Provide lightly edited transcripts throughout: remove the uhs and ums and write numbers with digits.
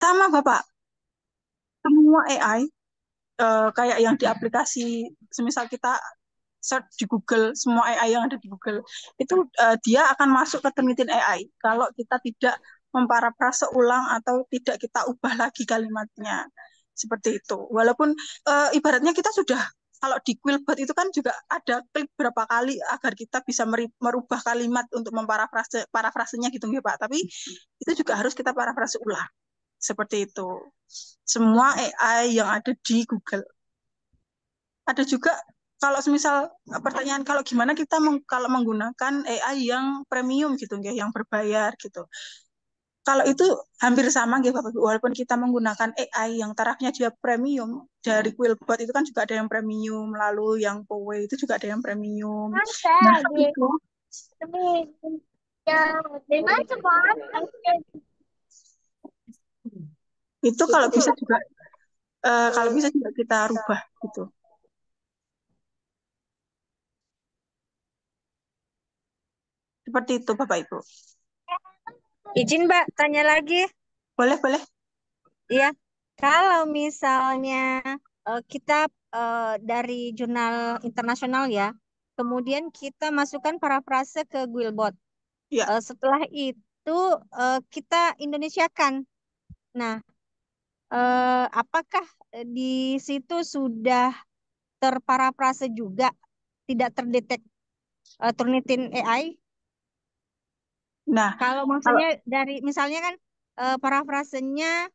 sama Bapak, semua AI kayak yang di aplikasi, semisal kita search di Google, semua AI yang ada di Google, itu dia akan masuk ke Turnitin AI kalau kita tidak memparafrase ulang atau tidak kita ubah lagi kalimatnya. Seperti itu. Walaupun ibaratnya kita sudah, kalau di Quillbot itu kan juga ada klik berapa kali agar kita bisa merubah kalimat untuk parafrasenya gitu ya Pak. Tapi itu juga harus kita parafrase ulang. Seperti itu. Semua AI yang ada di Google. Ada juga kalau misal pertanyaan kalau gimana kita kalau menggunakan AI yang premium gitu ya, yang berbayar gitu. Kalau itu hampir sama gitu Bapak Ibu, walaupun kita menggunakan AI yang tarafnya dia premium, dari Quillbot itu kan juga ada yang premium, lalu yang Poway itu juga ada yang premium. Nah, itu kalau bisa juga kita rubah gitu. Seperti itu Bapak Ibu. Izin Mbak, tanya lagi. Boleh, boleh. Iya, kalau misalnya kita dari jurnal internasional ya, kemudian kita masukkan parafrase ke Quillbot. Ya. Setelah itu kita Indonesiakan. Nah, apakah di situ sudah terparafrase juga, tidak terdetek Turnitin AI? Nah, Kalau kalau maksudnya dari misalnya kan parafrasenya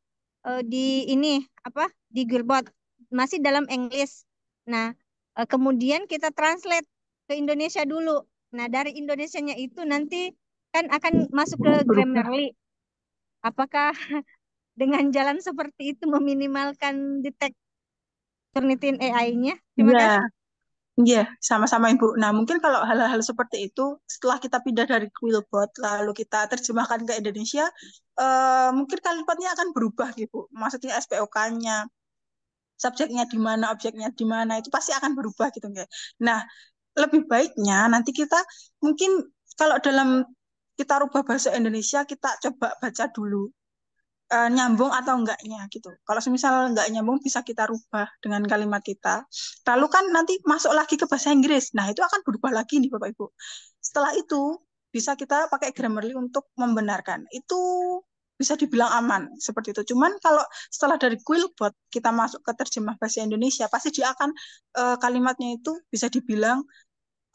di ini apa di Quillbot masih dalam English. Nah, kemudian kita translate ke Indonesia dulu. Nah, dari Indonesianya itu nanti kan akan masuk ke berubah. Grammarly. Apakah dengan jalan seperti itu meminimalkan detek Turnitin AI-nya? Terima Ya, kasih. iya, sama-sama Ibu. Nah, mungkin kalau hal-hal seperti itu, setelah kita pindah dari Quillbot, lalu kita terjemahkan ke Indonesia, mungkin kalimatnya akan berubah gitu. Maksudnya SPOK-nya, subjeknya di mana, objeknya di mana, itu pasti akan berubah gitu. Nggak? Nah, lebih baiknya nanti kita mungkin kalau dalam kita rubah bahasa Indonesia, kita coba baca dulu nyambung atau enggaknya gitu. Kalau misal enggak nyambung bisa kita rubah dengan kalimat kita. Lalu kan nanti masuk lagi ke bahasa Inggris. Nah, itu akan berubah lagi nih Bapak Ibu. Setelah itu bisa kita pakai Grammarly untuk membenarkan. Itu bisa dibilang aman seperti itu. Cuman kalau setelah dari Quillbot kita masuk ke terjemah bahasa Indonesia, pasti dia akan kalimatnya itu bisa dibilang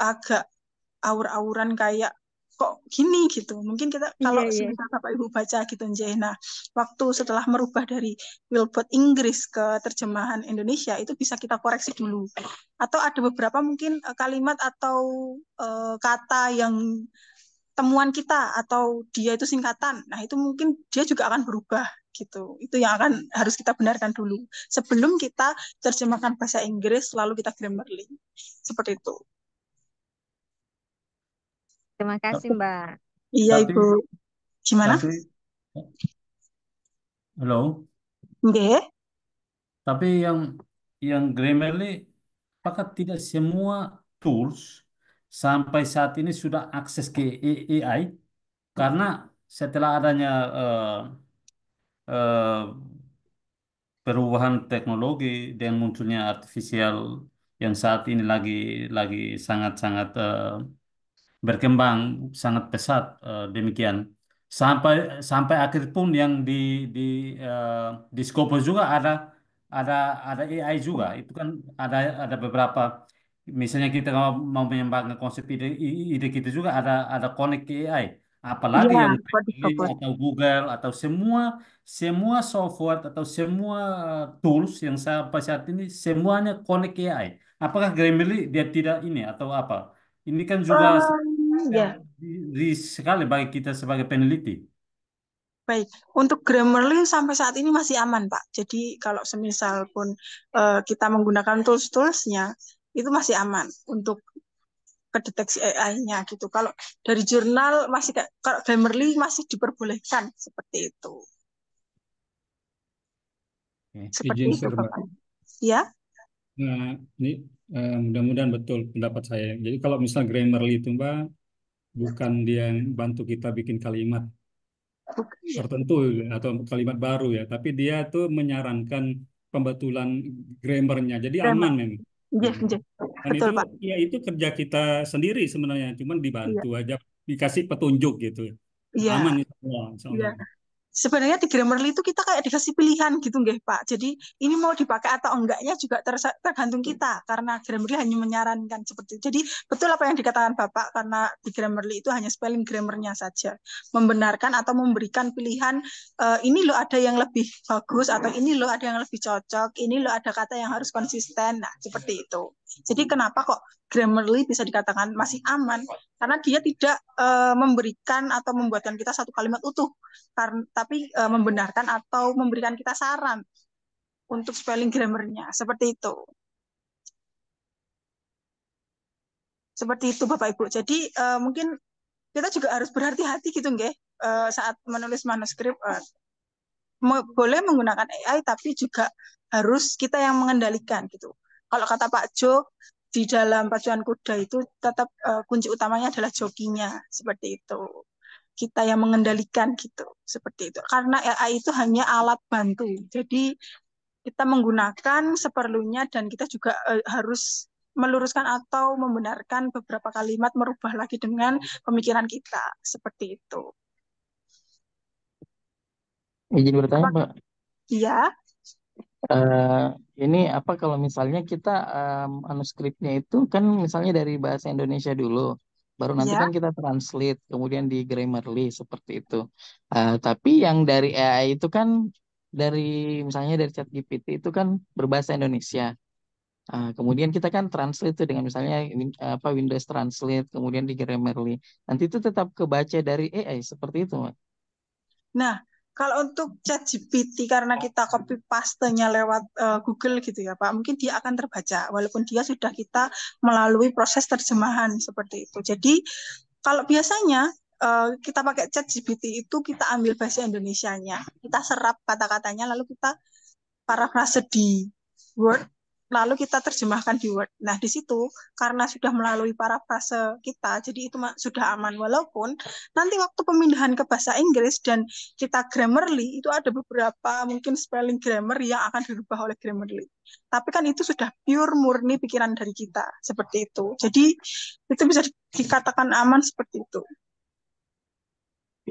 agak aur-auran kayak kok gini gitu. Mungkin kita Iya, kalau iya. semisal Bapak Ibu baca gitu Njeh. Nah, waktu setelah merubah dari Wilbot Inggris ke terjemahan Indonesia itu bisa kita koreksi dulu. Atau ada beberapa mungkin kalimat atau kata yang temuan kita atau dia itu singkatan. Nah, itu mungkin dia juga akan berubah gitu. Itu yang akan harus kita benarkan dulu sebelum kita terjemahkan bahasa Inggris lalu kita Grammarly. Seperti itu. Terima kasih, Mbak. Iya, Tapi Ibu. Gimana? tapi halo. Nggih. Tapi yang Grammarly, apakah tidak semua tools sampai saat ini sudah akses ke AI? Karena setelah adanya eh, perubahan teknologi dan munculnya artifisial yang saat ini lagi sangat-sangat berkembang sangat pesat, demikian sampai sampai akhir pun yang di eh, di Scopus juga ada ada AI juga, itu kan ada beberapa, misalnya kita mau mengembangkan konsep ide kita juga ada connect ke AI, apalagi Iya, yang buat di Gmail Scopus. atau Google atau semua software atau semua tools yang sampai saat ini semuanya connect ke AI. Apakah Grammarly dia tidak ini atau apa? Ini kan juga ya, Ya, sekali bagi kita sebagai peneliti. baik. Untuk Grammarly sampai saat ini masih aman, Pak. Jadi kalau semisal pun kita menggunakan tools-toolsnya, itu masih aman untuk kedeteksi AI-nya gitu. Kalau dari jurnal masih kalau Grammarly masih diperbolehkan seperti itu. Oke. Seperti Izin itu, share, Mbak. Bapak. Ya, Nah, ini mudah-mudahan betul pendapat saya. Jadi kalau misal Grammarly itu, Mbak, bukan dia yang bantu kita bikin kalimat, Iya, tertentu atau kalimat baru ya, tapi dia tuh menyarankan pembetulan grammarnya, jadi grammar. aman memang. Iya, Hmm. iya. Dan Betul, itu Pak. ya itu kerja kita sendiri sebenarnya, cuman Iya, dibantu aja, dikasih petunjuk gitu. Aman iya, insya Allah, insya iya. Allah. Sebenarnya di Grammarly itu kita kayak dikasih pilihan gitu nggih Pak. Jadi ini mau dipakai atau enggaknya juga tergantung kita karena Grammarly hanya menyarankan seperti itu. Jadi betul apa yang dikatakan Bapak karena di Grammarly itu hanya spelling grammarnya saja. Membenarkan atau memberikan pilihan ini loh ada yang lebih bagus atau ini loh ada yang lebih cocok, ini loh ada kata yang harus konsisten. Nah, seperti itu. Jadi kenapa kok Grammarly bisa dikatakan masih aman? Karena dia tidak memberikan atau membuatkan kita satu kalimat utuh tapi membenarkan atau memberikan kita saran untuk spelling grammarnya seperti itu. Seperti itu Bapak Ibu. Jadi mungkin kita juga harus berhati-hati gitu nggih saat menulis manuskrip boleh menggunakan AI tapi juga harus kita yang mengendalikan gitu. Kalau kata Pak Jo di dalam pacuan kuda itu tetap kunci utamanya adalah jokinya seperti itu. Kita yang mengendalikan gitu seperti itu. Karena AI itu hanya alat bantu. Jadi kita menggunakan seperlunya dan kita juga harus meluruskan atau membenarkan beberapa kalimat merubah lagi dengan pemikiran kita seperti itu. Izin bertanya, Apa? Pak. Iya, Eh, ini apa kalau misalnya kita manuskripnya itu kan misalnya dari bahasa Indonesia dulu, baru nanti iya. kan kita translate, kemudian di Grammarly seperti itu. Tapi yang dari AI itu kan dari misalnya dari ChatGPT itu kan berbahasa Indonesia. Kemudian kita kan translate itu dengan misalnya apa Windows Translate, kemudian di Grammarly. Nanti itu tetap kebaca dari AI seperti itu, Pak. Nah, kalau untuk ChatGPT karena kita copy paste-nya lewat Google gitu ya Pak, mungkin dia akan terbaca walaupun dia sudah kita melalui proses terjemahan seperti itu. Jadi kalau biasanya kita pakai ChatGPT itu kita ambil bahasa Indonesianya, kita serap kata-katanya lalu kita parafrase di Word, lalu kita terjemahkan di Word. Nah, di situ karena sudah melalui parafrase kita, jadi itu sudah aman. Walaupun nanti waktu pemindahan ke bahasa Inggris dan kita Grammarly, itu ada beberapa mungkin spelling grammar yang akan dirubah oleh Grammarly. Tapi kan itu sudah pure murni pikiran dari kita, seperti itu. Jadi itu bisa dikatakan aman seperti itu.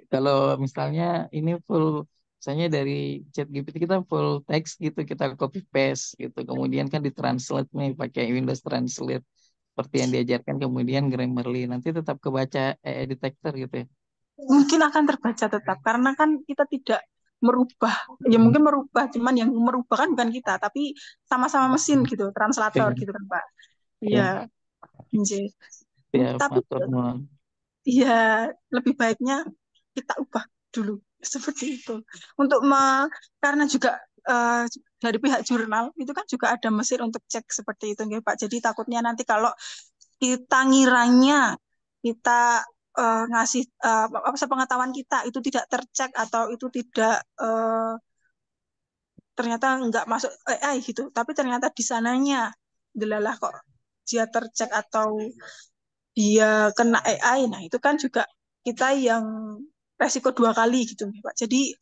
Kalau misalnya ini full, misalnya dari ChatGPT kita full text gitu, kita copy paste gitu, kemudian kan ditranslate nih pakai Windows Translate seperti yang diajarkan, kemudian Grammarly, nanti tetap kebaca AI detector gitu ya. Mungkin akan terbaca tetap karena kan kita tidak merubah ya mungkin merubah cuman yang merubah kan bukan kita tapi sama-sama mesin gitu translator Oke, gitu kan Pak iya oke. Nje. Ya, Tapi matur nuwun. ya lebih baiknya kita ubah dulu seperti itu untuk karena juga dari pihak jurnal itu kan juga ada mesin untuk cek seperti itu nggih Pak jadi takutnya nanti kalau kita ngiranya kita ngasih apa sepengetahuan kita itu tidak tercek atau itu tidak ternyata nggak masuk AI gitu tapi ternyata di sananya delalah kok dia tercek atau dia kena AI nah itu kan juga kita yang resiko dua kali gitu Pak jadi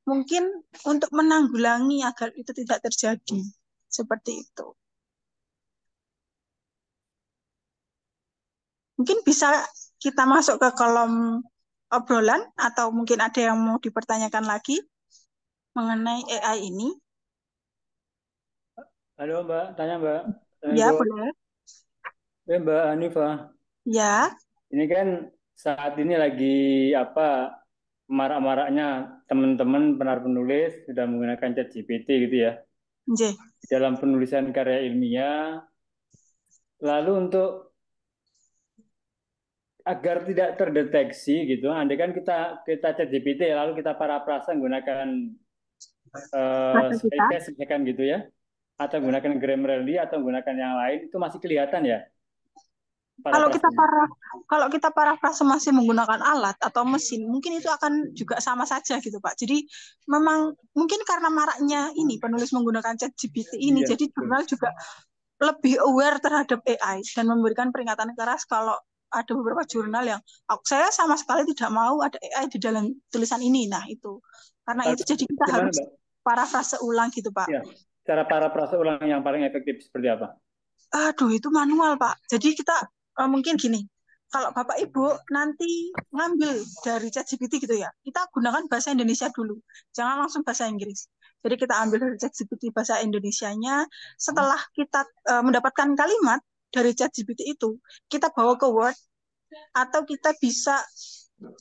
mungkin untuk menanggulangi agar itu tidak terjadi seperti itu mungkin bisa kita masuk ke kolom obrolan atau mungkin ada yang mau dipertanyakan lagi mengenai AI ini. Halo Mbak, tanya Mbak. Ya, Assalamualaikum. boleh. Mbak Hanifah, Ya, ini kan saat ini lagi apa marak-maraknya teman-teman penulis sudah menggunakan ChatGPT gitu ya nggih. dalam penulisan karya ilmiah. Lalu untuk agar tidak terdeteksi gitu, andai kan kita ChatGPT lalu kita parafrase menggunakan Bahasa kita. Skycast misalkan gitu ya, atau menggunakan Grammarly atau menggunakan yang lain itu masih kelihatan ya Kalau kita parafrasenya. parafrase masih menggunakan alat atau mesin, mungkin itu akan juga sama saja gitu, Pak. Jadi memang mungkin karena maraknya ini penulis menggunakan ChatGPT ini, Iya, jadi betul. jurnal juga lebih aware terhadap AI dan memberikan peringatan keras kalau ada beberapa jurnal yang saya sama sekali tidak mau ada AI di dalam tulisan ini. Nah, itu. Karena itu jadi kita Gimana, harus Mbak? parafrase ulang gitu, Pak. Ya, cara parafrase ulang yang paling efektif seperti apa? Aduh, itu manual, Pak. Jadi kita mungkin gini, kalau Bapak Ibu nanti ngambil dari ChatGPT gitu ya, kita gunakan bahasa Indonesia dulu. Jangan langsung bahasa Inggris. Jadi kita ambil dari ChatGPT bahasa Indonesianya. Setelah kita mendapatkan kalimat dari ChatGPT itu, kita bawa ke Word atau kita bisa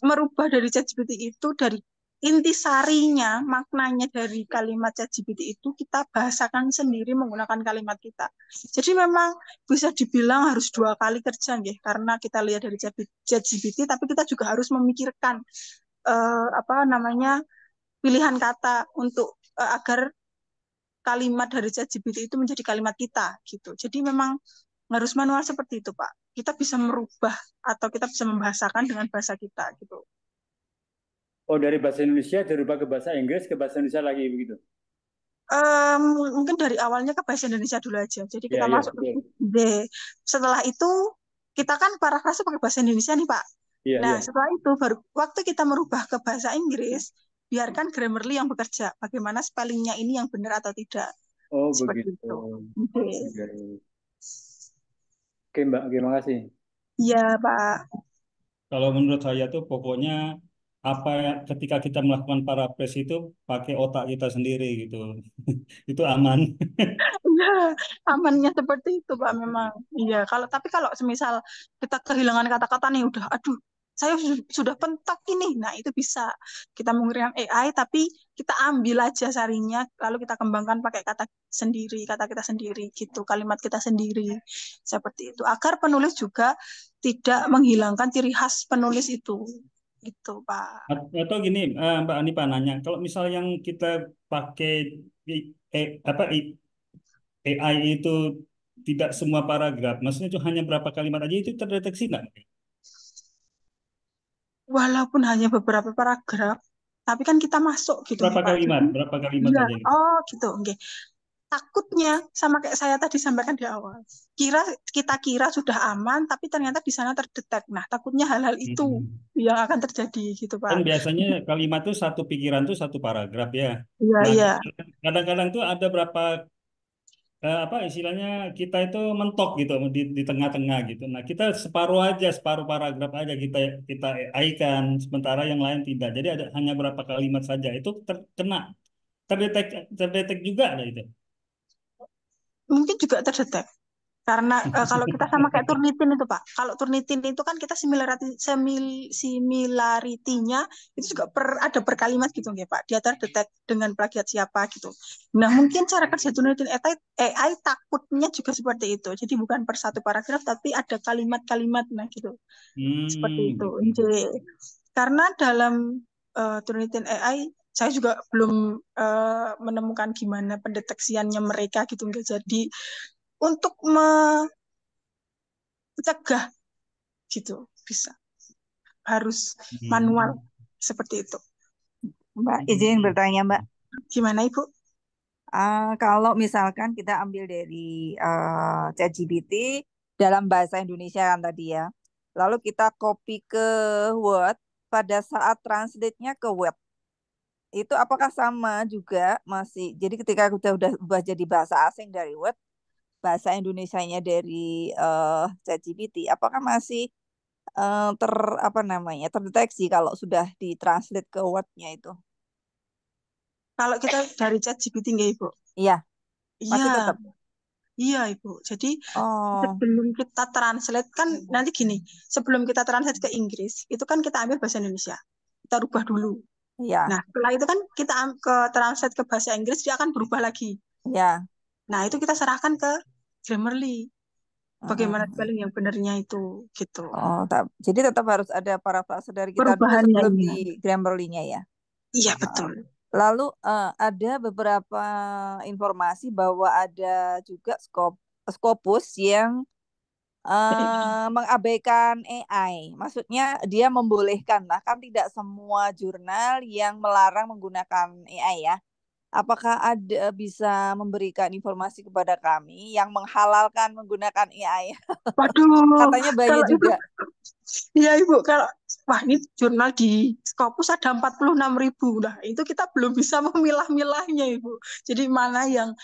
merubah dari ChatGPT itu dari intisarinya, maknanya dari kalimat ChatGPT itu kita bahasakan sendiri menggunakan kalimat kita. Jadi memang bisa dibilang harus 2 kali kerja, nggih, karena kita lihat dari ChatGPT, tapi kita juga harus memikirkan apa namanya pilihan kata untuk agar kalimat dari ChatGPT itu menjadi kalimat kita gitu. Jadi memang harus manual seperti itu, Pak. Kita bisa merubah atau kita bisa membahasakan dengan bahasa kita gitu. Oh, dari bahasa Indonesia dirubah ke bahasa Inggris, ke bahasa Indonesia lagi begitu. Mungkin dari awalnya ke bahasa Indonesia dulu aja. Jadi Ya, kita ya, masuk ke betul. D. Setelah itu kita kan parafrase pakai bahasa Indonesia nih, Pak. Iya, Nah, iya. setelah itu baru waktu kita merubah ke bahasa Inggris, biarkan Grammarly yang bekerja. Bagaimana spellingnya ini yang benar atau tidak. Oh, Seperti begitu. itu. Oke. Iya, iya. Oke, Mbak, terima kasih. Iya, Pak. Kalau menurut saya tuh pokoknya ketika kita melakukan paraphrase itu pakai otak kita sendiri gitu. Itu aman. Iya, amannya seperti itu, Pak, memang. Iya, kalau semisal kita kehilangan kata-kata nih udah aduh, saya sudah pentak ini. Nah, itu bisa kita menggunakan AI tapi kita ambil aja sarinya lalu kita kembangkan pakai kata sendiri, kata kita sendiri gitu, kalimat kita sendiri. Seperti itu. Agar penulis juga tidak menghilangkan ciri khas penulis itu. Gitu, Pak. Atau gini, Mbak Anipa nanya, kalau misal yang kita pakai AI itu tidak semua paragraf, maksudnya itu hanya berapa kalimat aja itu terdeteksi nggak? Walaupun hanya beberapa paragraf, tapi kan kita masuk gitu nih, Pak. Jadi, Berapa kalimat iya, saja gitu. oh gitu, oke. Takutnya sama kayak saya tadi sampaikan di awal. Kita kira sudah aman, tapi ternyata di sana terdetek. Nah, takutnya hal-hal itu Hmm. yang akan terjadi gitu, Pak. Kan biasanya kalimat itu satu pikiran tuh satu paragraf ya. Iya, Nah, iya. kadang-kadang tuh ada berapa apa istilahnya kita itu mentok gitu di tengah-tengah gitu. Nah, kita separuh paragraf aja kita AI-kan, sementara yang lain tidak. Jadi ada hanya berapa kalimat saja. Itu terkena terdetek juga ada itu. Mungkin juga terdetek. Karena kalau kita sama kayak Turnitin itu, Pak. Kalau Turnitin itu kan kita similarity-nya itu juga ada per kalimat gitu nggih, Pak. Dia terdetek dengan plagiat siapa gitu. Nah, mungkin cara kerja Turnitin AI takutnya juga seperti itu. Jadi bukan per satu paragraf tapi ada kalimat-kalimat nah gitu. Seperti itu. Gitu. Karena dalam Turnitin AI saya juga belum menemukan gimana pendeteksiannya mereka gitu nggak. Jadi untuk mencegah gitu bisa harus manual Hmm. seperti itu. Mbak, izin bertanya, Mbak. Gimana, Ibu? Kalau misalkan kita ambil dari ChatGPT dalam bahasa Indonesia kan tadi ya, lalu kita copy ke Word, pada saat translate-nya ke web, itu apakah sama juga masih? Jadi ketika kita udah ubah jadi bahasa asing dari Word, bahasa Indonesianya dari ChatGPT, apakah masih ter apa namanya terdeteksi kalau sudah ditranslate ke Word-nya itu? Kalau kita dari ChatGPT nggak, Ibu? Iya, Iya, masih tetap. iya, Ibu. Jadi Oh, sebelum kita translate kan nanti gini, sebelum kita translate ke Inggris, itu kan kita ambil bahasa Indonesia. Kita rubah dulu. iya, Nah, setelah itu kan kita ke translate ke bahasa Inggris, dia akan berubah lagi. iya. Nah, itu kita serahkan ke Grammarly. Bagaimana Mm-mm. spelling yang benarnya itu, gitu. Oh, jadi tetap harus ada parafrase dari kita dulu Perubahannya sebelum ini. di Grammarly-nya ya. Iya, Heeh. betul. Lalu ada beberapa informasi bahwa ada juga Scopus yang mengabaikan AI. Maksudnya dia membolehkan lah, kan tidak semua jurnal yang melarang menggunakan AI ya. apakah ada bisa memberikan informasi kepada kami yang menghalalkan menggunakan AI? Waduh, Katanya banyak kalau itu, juga. ya Ibu, kalau wah ini jurnal di Scopus ada 46.000. Nah, itu kita belum bisa memilah-milahnya, Ibu. Jadi mana yang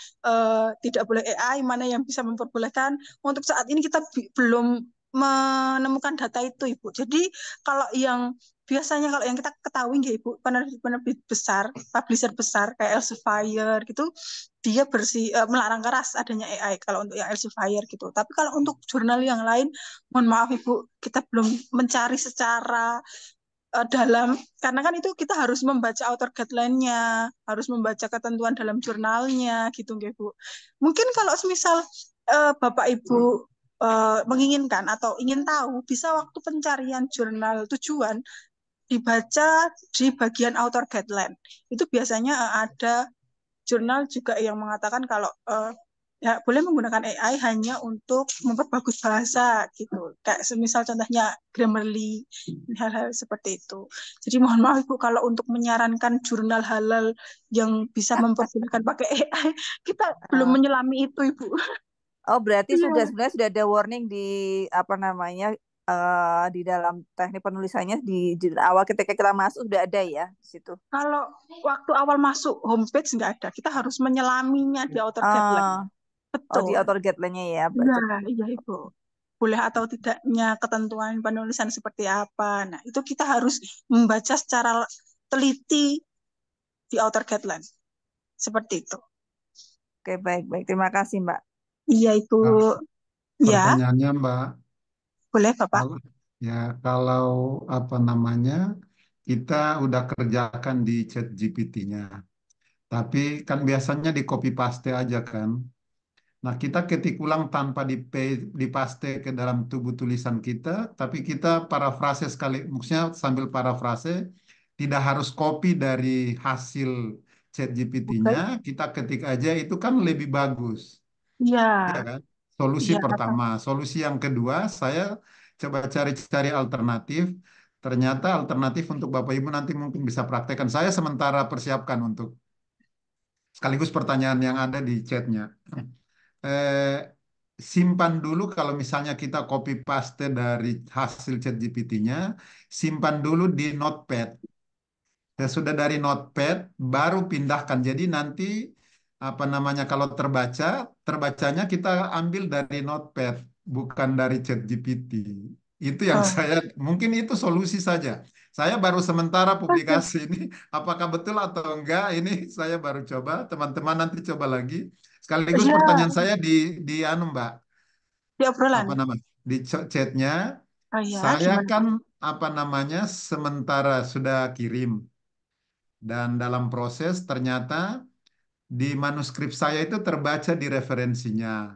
tidak boleh AI, mana yang bisa memperbolehkan. Untuk saat ini kita belum menemukan data itu, Ibu. Jadi kalau yang biasanya kalau yang kita ketahui nggak Ibu, penerbit besar, publisher besar kayak Elsevier gitu, dia melarang keras adanya AI kalau untuk yang Elsevier gitu. Tapi kalau untuk jurnal yang lain, mohon maaf Ibu, kita belum mencari secara dalam, karena kan itu kita harus membaca author guideline-nya, harus membaca ketentuan dalam jurnalnya gitu nggih Bu. Mungkin kalau semisal Bapak Ibu menginginkan atau ingin tahu, bisa waktu pencarian jurnal tujuan dibaca di bagian author guideline. Itu biasanya ada jurnal juga yang mengatakan kalau ya boleh menggunakan AI hanya untuk memperbagus bahasa gitu. Kayak semisal contohnya Grammarly, hal-hal seperti itu. Jadi mohon maaf Ibu kalau untuk menyarankan jurnal halal yang bisa memperbolehkan pakai AI, kita belum Eh, menyelami itu Ibu. Oh, berarti sudah Iya. sebenarnya sudah ada warning di apa namanya di dalam teknik penulisannya di awal ketika kita masuk sudah ada ya di situ. Kalau waktu awal masuk homepage nggak ada, kita harus menyelaminya di author guideline. Eh, oh, di Betul. author guideline-nya ya, Iya, baca. iya Ibu. Boleh atau tidaknya ketentuan penulisan seperti apa. Nah, itu kita harus membaca secara teliti di author guideline. Seperti itu. Oke, baik, baik. Terima kasih, Mbak. Iya, Ibu. Nah, Ya, pertanyaannya Mbak, boleh Bapak. kalau ya kalau apa namanya kita udah kerjakan di chat GPT-nya, tapi kan biasanya di copy paste aja kan. Nah, kita ketik ulang tanpa dipaste ke dalam tubuh tulisan kita, tapi kita parafrase sekali, maksudnya sambil parafrase, tidak harus copy dari hasil chat GPT-nya, Oke. kita ketik aja itu kan lebih bagus. Iya, Iya kan? Solusi iya apa? pertama. Solusi yang kedua, saya coba cari-cari alternatif. Ternyata alternatif untuk Bapak Ibu nanti mungkin bisa praktekkan. Saya sementara persiapkan untuk sekaligus pertanyaan yang ada di chatnya. Eh, simpan dulu kalau misalnya kita copy paste dari hasil chat GPT-nya, simpan dulu di Notepad. Sudah dari Notepad, baru pindahkan. Jadi nanti apa namanya kalau terbacanya kita ambil dari Notepad, bukan dari ChatGPT. Itu yang Oh, saya mungkin itu solusi saja. Saya baru sementara oke. publikasi ini, apakah betul atau enggak? Ini saya baru coba. Teman-teman nanti coba lagi. Sekaligus Iya, pertanyaan saya di anu Mbak, di obrolan. apa nama? Di chatnya, Oh ya, saya gimana? kan apa namanya sementara sudah kirim. Dan dalam proses ternyata di manuskrip saya itu terbaca di referensinya.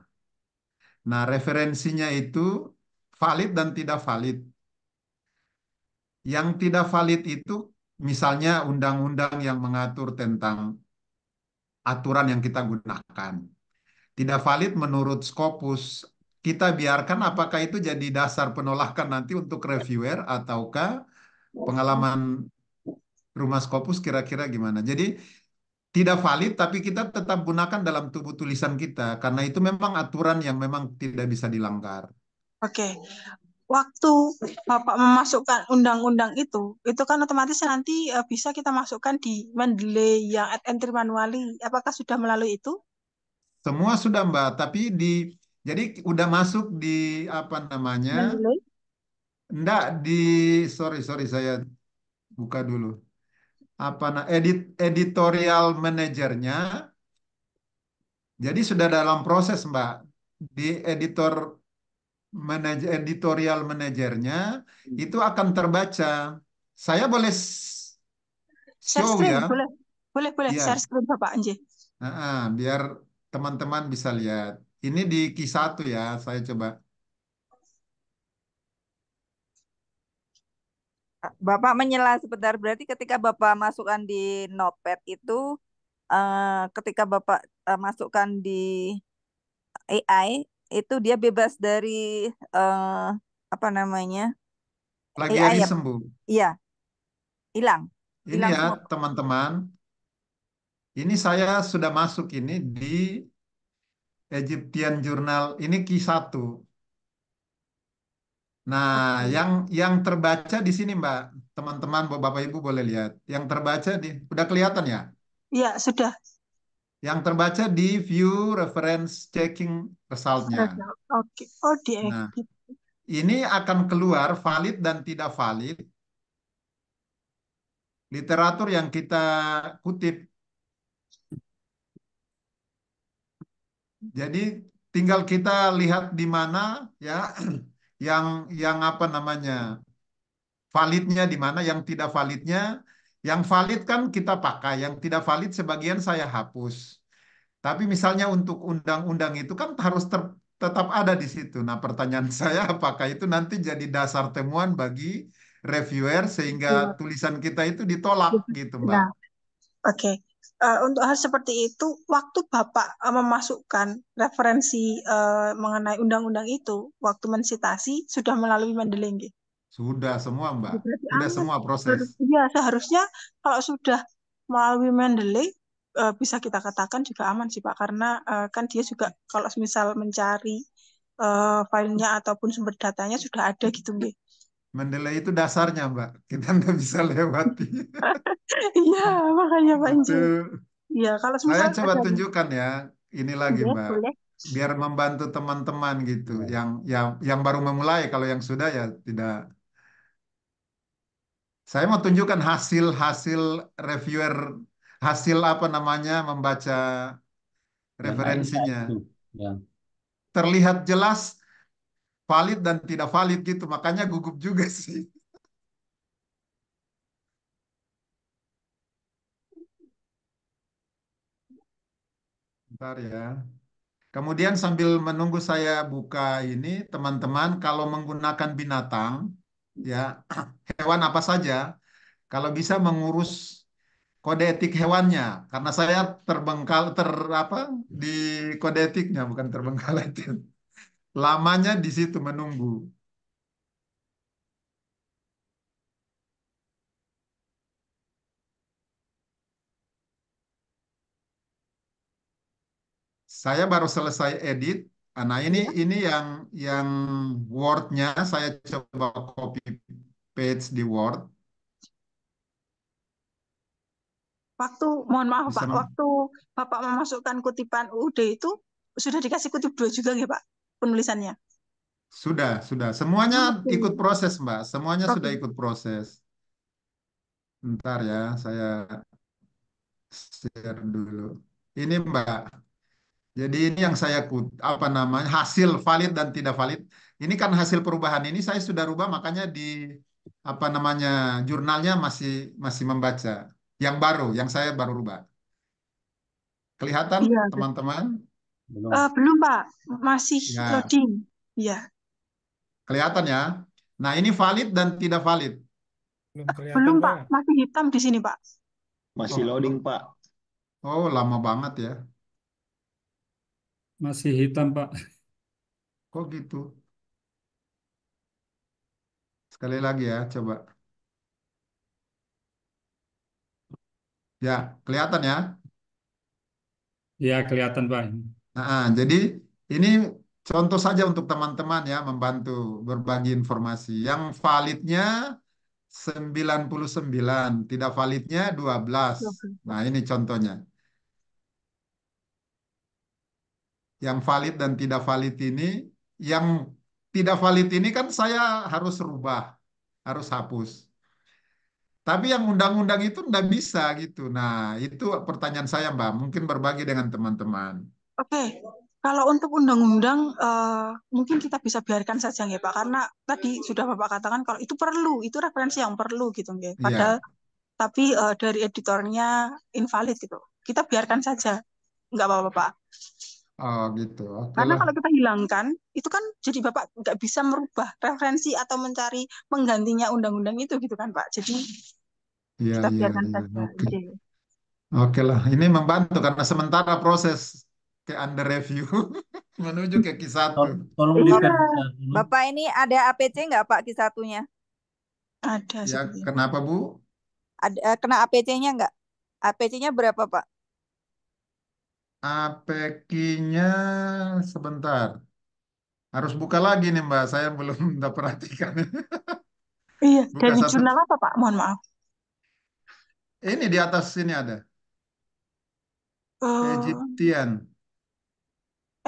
Nah, referensinya itu valid dan tidak valid. Yang tidak valid itu misalnya undang-undang yang mengatur tentang aturan yang kita gunakan. Tidak valid menurut Scopus. Kita biarkan apakah itu jadi dasar penolakan nanti untuk reviewer ataukah pengalaman rumah Scopus kira-kira gimana. Jadi tidak valid, tapi kita tetap gunakan dalam tubuh tulisan kita, karena itu memang aturan yang memang tidak bisa dilanggar. Oke. Waktu Bapak memasukkan undang-undang itu kan otomatis nanti bisa kita masukkan di Mendeley yang at entry manually. Apakah sudah melalui itu? Semua sudah Mbak, tapi jadi udah masuk di apa namanya? Mendeley? Enggak di sorry saya buka dulu. Editorial manajernya, jadi sudah dalam proses Mbak. Di editorial manajernya itu akan terbaca. Saya boleh Share show screen, ya, boleh. Boleh, boleh. Share ya, screen Bapak, Anjir. biar teman-teman bisa lihat. Ini di Q1 ya, saya coba. Bapak menyela sebentar, berarti ketika Bapak masukkan di Notepad itu ketika Bapak masukkan di AI itu dia bebas dari eh, apa namanya? AI ya. Plagiarisme, Bu. Iya, hilang. Ini Hilang ya, semua. teman-teman. Ini saya sudah masuk ini di Egyptian Journal, ini Q1. Nah, Oke. yang terbaca di sini, Mbak, teman-teman, Bapak Ibu boleh lihat. Yang terbaca udah kelihatan ya? Iya, sudah. Yang terbaca di view reference checking resultnya. Oke. Oh, di Nah, edit. ini akan keluar valid dan tidak valid literatur yang kita kutip. Jadi tinggal kita lihat di mana ya yang apa namanya validnya di mana, yang tidak validnya. Yang valid kan kita pakai, yang tidak valid sebagian saya hapus. Tapi misalnya untuk undang-undang itu kan harus tetap ada di situ. Nah, pertanyaan saya apakah itu nanti jadi dasar temuan bagi reviewer sehingga Iya. tulisan kita itu ditolak gitu, Mbak. Nah, oke. Untuk hal seperti itu, waktu Bapak memasukkan referensi mengenai undang-undang itu, waktu mensitasi sudah melalui Mendeley nggih? Sudah semua, Mbak. Berarti Sudah aman. semua proses. Iya, seharusnya kalau sudah melalui Mendeley bisa kita katakan juga aman sih Pak, karena kan dia juga kalau misal mencari filenya ataupun sumber datanya sudah ada gitu nggih. Mendeley itu dasarnya, Mbak. Kita nggak bisa lewati. Iya, makanya Pak Itu Inji. Iya, kalau saya misal coba dari tunjukkan ya. Ini lagi, iya, Mbak. boleh. Biar membantu teman-teman gitu. Yang baru memulai, kalau yang sudah ya tidak. Saya mau tunjukkan hasil-hasil reviewer, hasil apa namanya, membaca yang AIA referensinya. itu. Ya. Terlihat jelas valid dan tidak valid gitu. Makanya gugup juga sih. Bentar ya. Kemudian sambil menunggu saya buka ini, teman-teman, kalau menggunakan binatang, ya hewan apa saja, kalau bisa mengurus kode etik hewannya, karena saya terbengkal apa di kode etiknya, bukan terbengkalai itu. Lamanya di situ menunggu. Saya baru selesai edit. Nah, ini Iya. ini yang Word-nya saya coba copy paste di Word. Waktu, mohon maaf Bisa Pak, waktu Bapak memasukkan kutipan UUD itu sudah dikasih kutip 2 juga nggih Pak penulisannya? sudah. Semuanya Oke. ikut proses, Mbak. Semuanya sudah Oke. ikut proses. Bentar ya, saya share dulu. Ini, Mbak. Jadi ini yang saya apa namanya hasil valid dan tidak valid. Ini kan hasil perubahan ini saya sudah rubah, makanya di apa namanya jurnalnya masih masih membaca. Yang baru, yang saya baru rubah. Kelihatan, Iya. teman-teman? Belum. Belum Pak, masih Ya, loading. Iya. kelihatan ya. Nah, ini valid dan tidak valid. Belum kelihatan, Belum Pak, Pak. masih hitam di sini Pak. Masih Oh, loading, Pak. oh, lama banget ya. Masih hitam, Pak. Kok gitu? Sekali lagi ya, coba. Ya, kelihatan ya. Ya, kelihatan, Pak. Nah, jadi ini contoh saja untuk teman-teman ya, membantu berbagi informasi. Yang validnya 99, tidak validnya 12. Nah, ini contohnya. Yang valid dan tidak valid ini, yang tidak valid ini kan saya harus rubah, harus hapus. Tapi yang undang-undang itu nggak bisa gitu. Nah, itu pertanyaan saya, Mbak. Mungkin berbagi dengan teman-teman. Oke, kalau untuk undang-undang mungkin kita bisa biarkan saja nggih Pak, karena tadi sudah Bapak katakan kalau itu perlu, itu referensi yang perlu gitu nggih. Padahal Iya. tapi dari editornya invalid gitu. Kita biarkan saja, nggak apa-apa Pak. Oh, gitu. Oke Karena lah. kalau kita hilangkan, itu kan jadi Bapak nggak bisa merubah referensi atau mencari penggantinya undang-undang itu gitu kan Pak. Jadi Iya, kita iya, biarkan iya. saja. Oke. Oke. Oke lah. Ini membantu karena sementara proses ke under review menuju ke Q1. Tolong Iya, diperiksa dulu. Bapak ini ada APC nggak Pak Q1-nya? ada Ya, seperti itu. kenapa, Bu? Ada kena APC-nya nggak? APC-nya berapa Pak? APK-nya sebentar. Harus buka lagi nih Mbak, saya belum udah perhatikan. Iya, Buka dari satu. jurnal apa Pak? Mohon maaf. Ini di atas sini ada. Oh, Egyptian.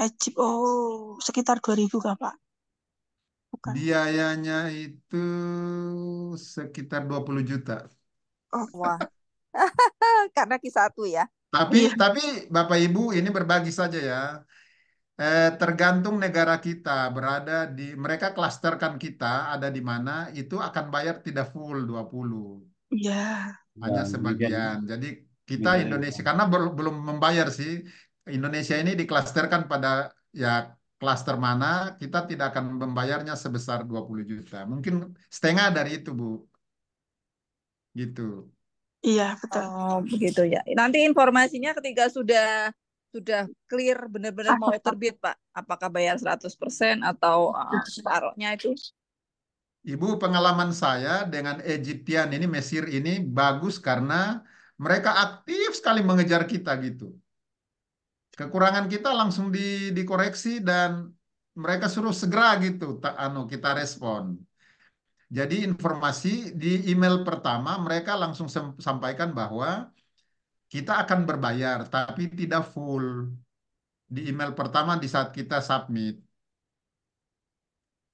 Egypt. Oh, sekitar 2.000 kah Pak? Bukan. Biayanya itu sekitar 20 juta. Oh, Wah, karena kisah satu ya. Tapi iya, tapi Bapak Ibu ini berbagi saja ya. Tergantung negara kita berada di mereka klasterkan kita ada di mana itu akan bayar tidak full 20, iya, hanya Ya, demikian, sebagian. Jadi kita demikian juga. Indonesia karena belum membayar sih. Indonesia ini diklasterkan pada ya klaster mana kita tidak akan membayarnya sebesar 20 juta. Mungkin setengah dari itu, Bu. Gitu. iya, betul. Oh, begitu ya. Nanti informasinya ketika sudah clear benar-benar mau terbit, Pak. Apakah bayar 100% atau separohnya itu? Ibu, pengalaman saya dengan Egyptian ini, Mesir ini bagus karena mereka aktif sekali mengejar kita gitu. Kekurangan kita langsung dikoreksi dan mereka suruh segera gitu, kita respon. Jadi informasi di email pertama mereka langsung sampaikan bahwa kita akan berbayar, tapi tidak full. Di email pertama di saat kita submit,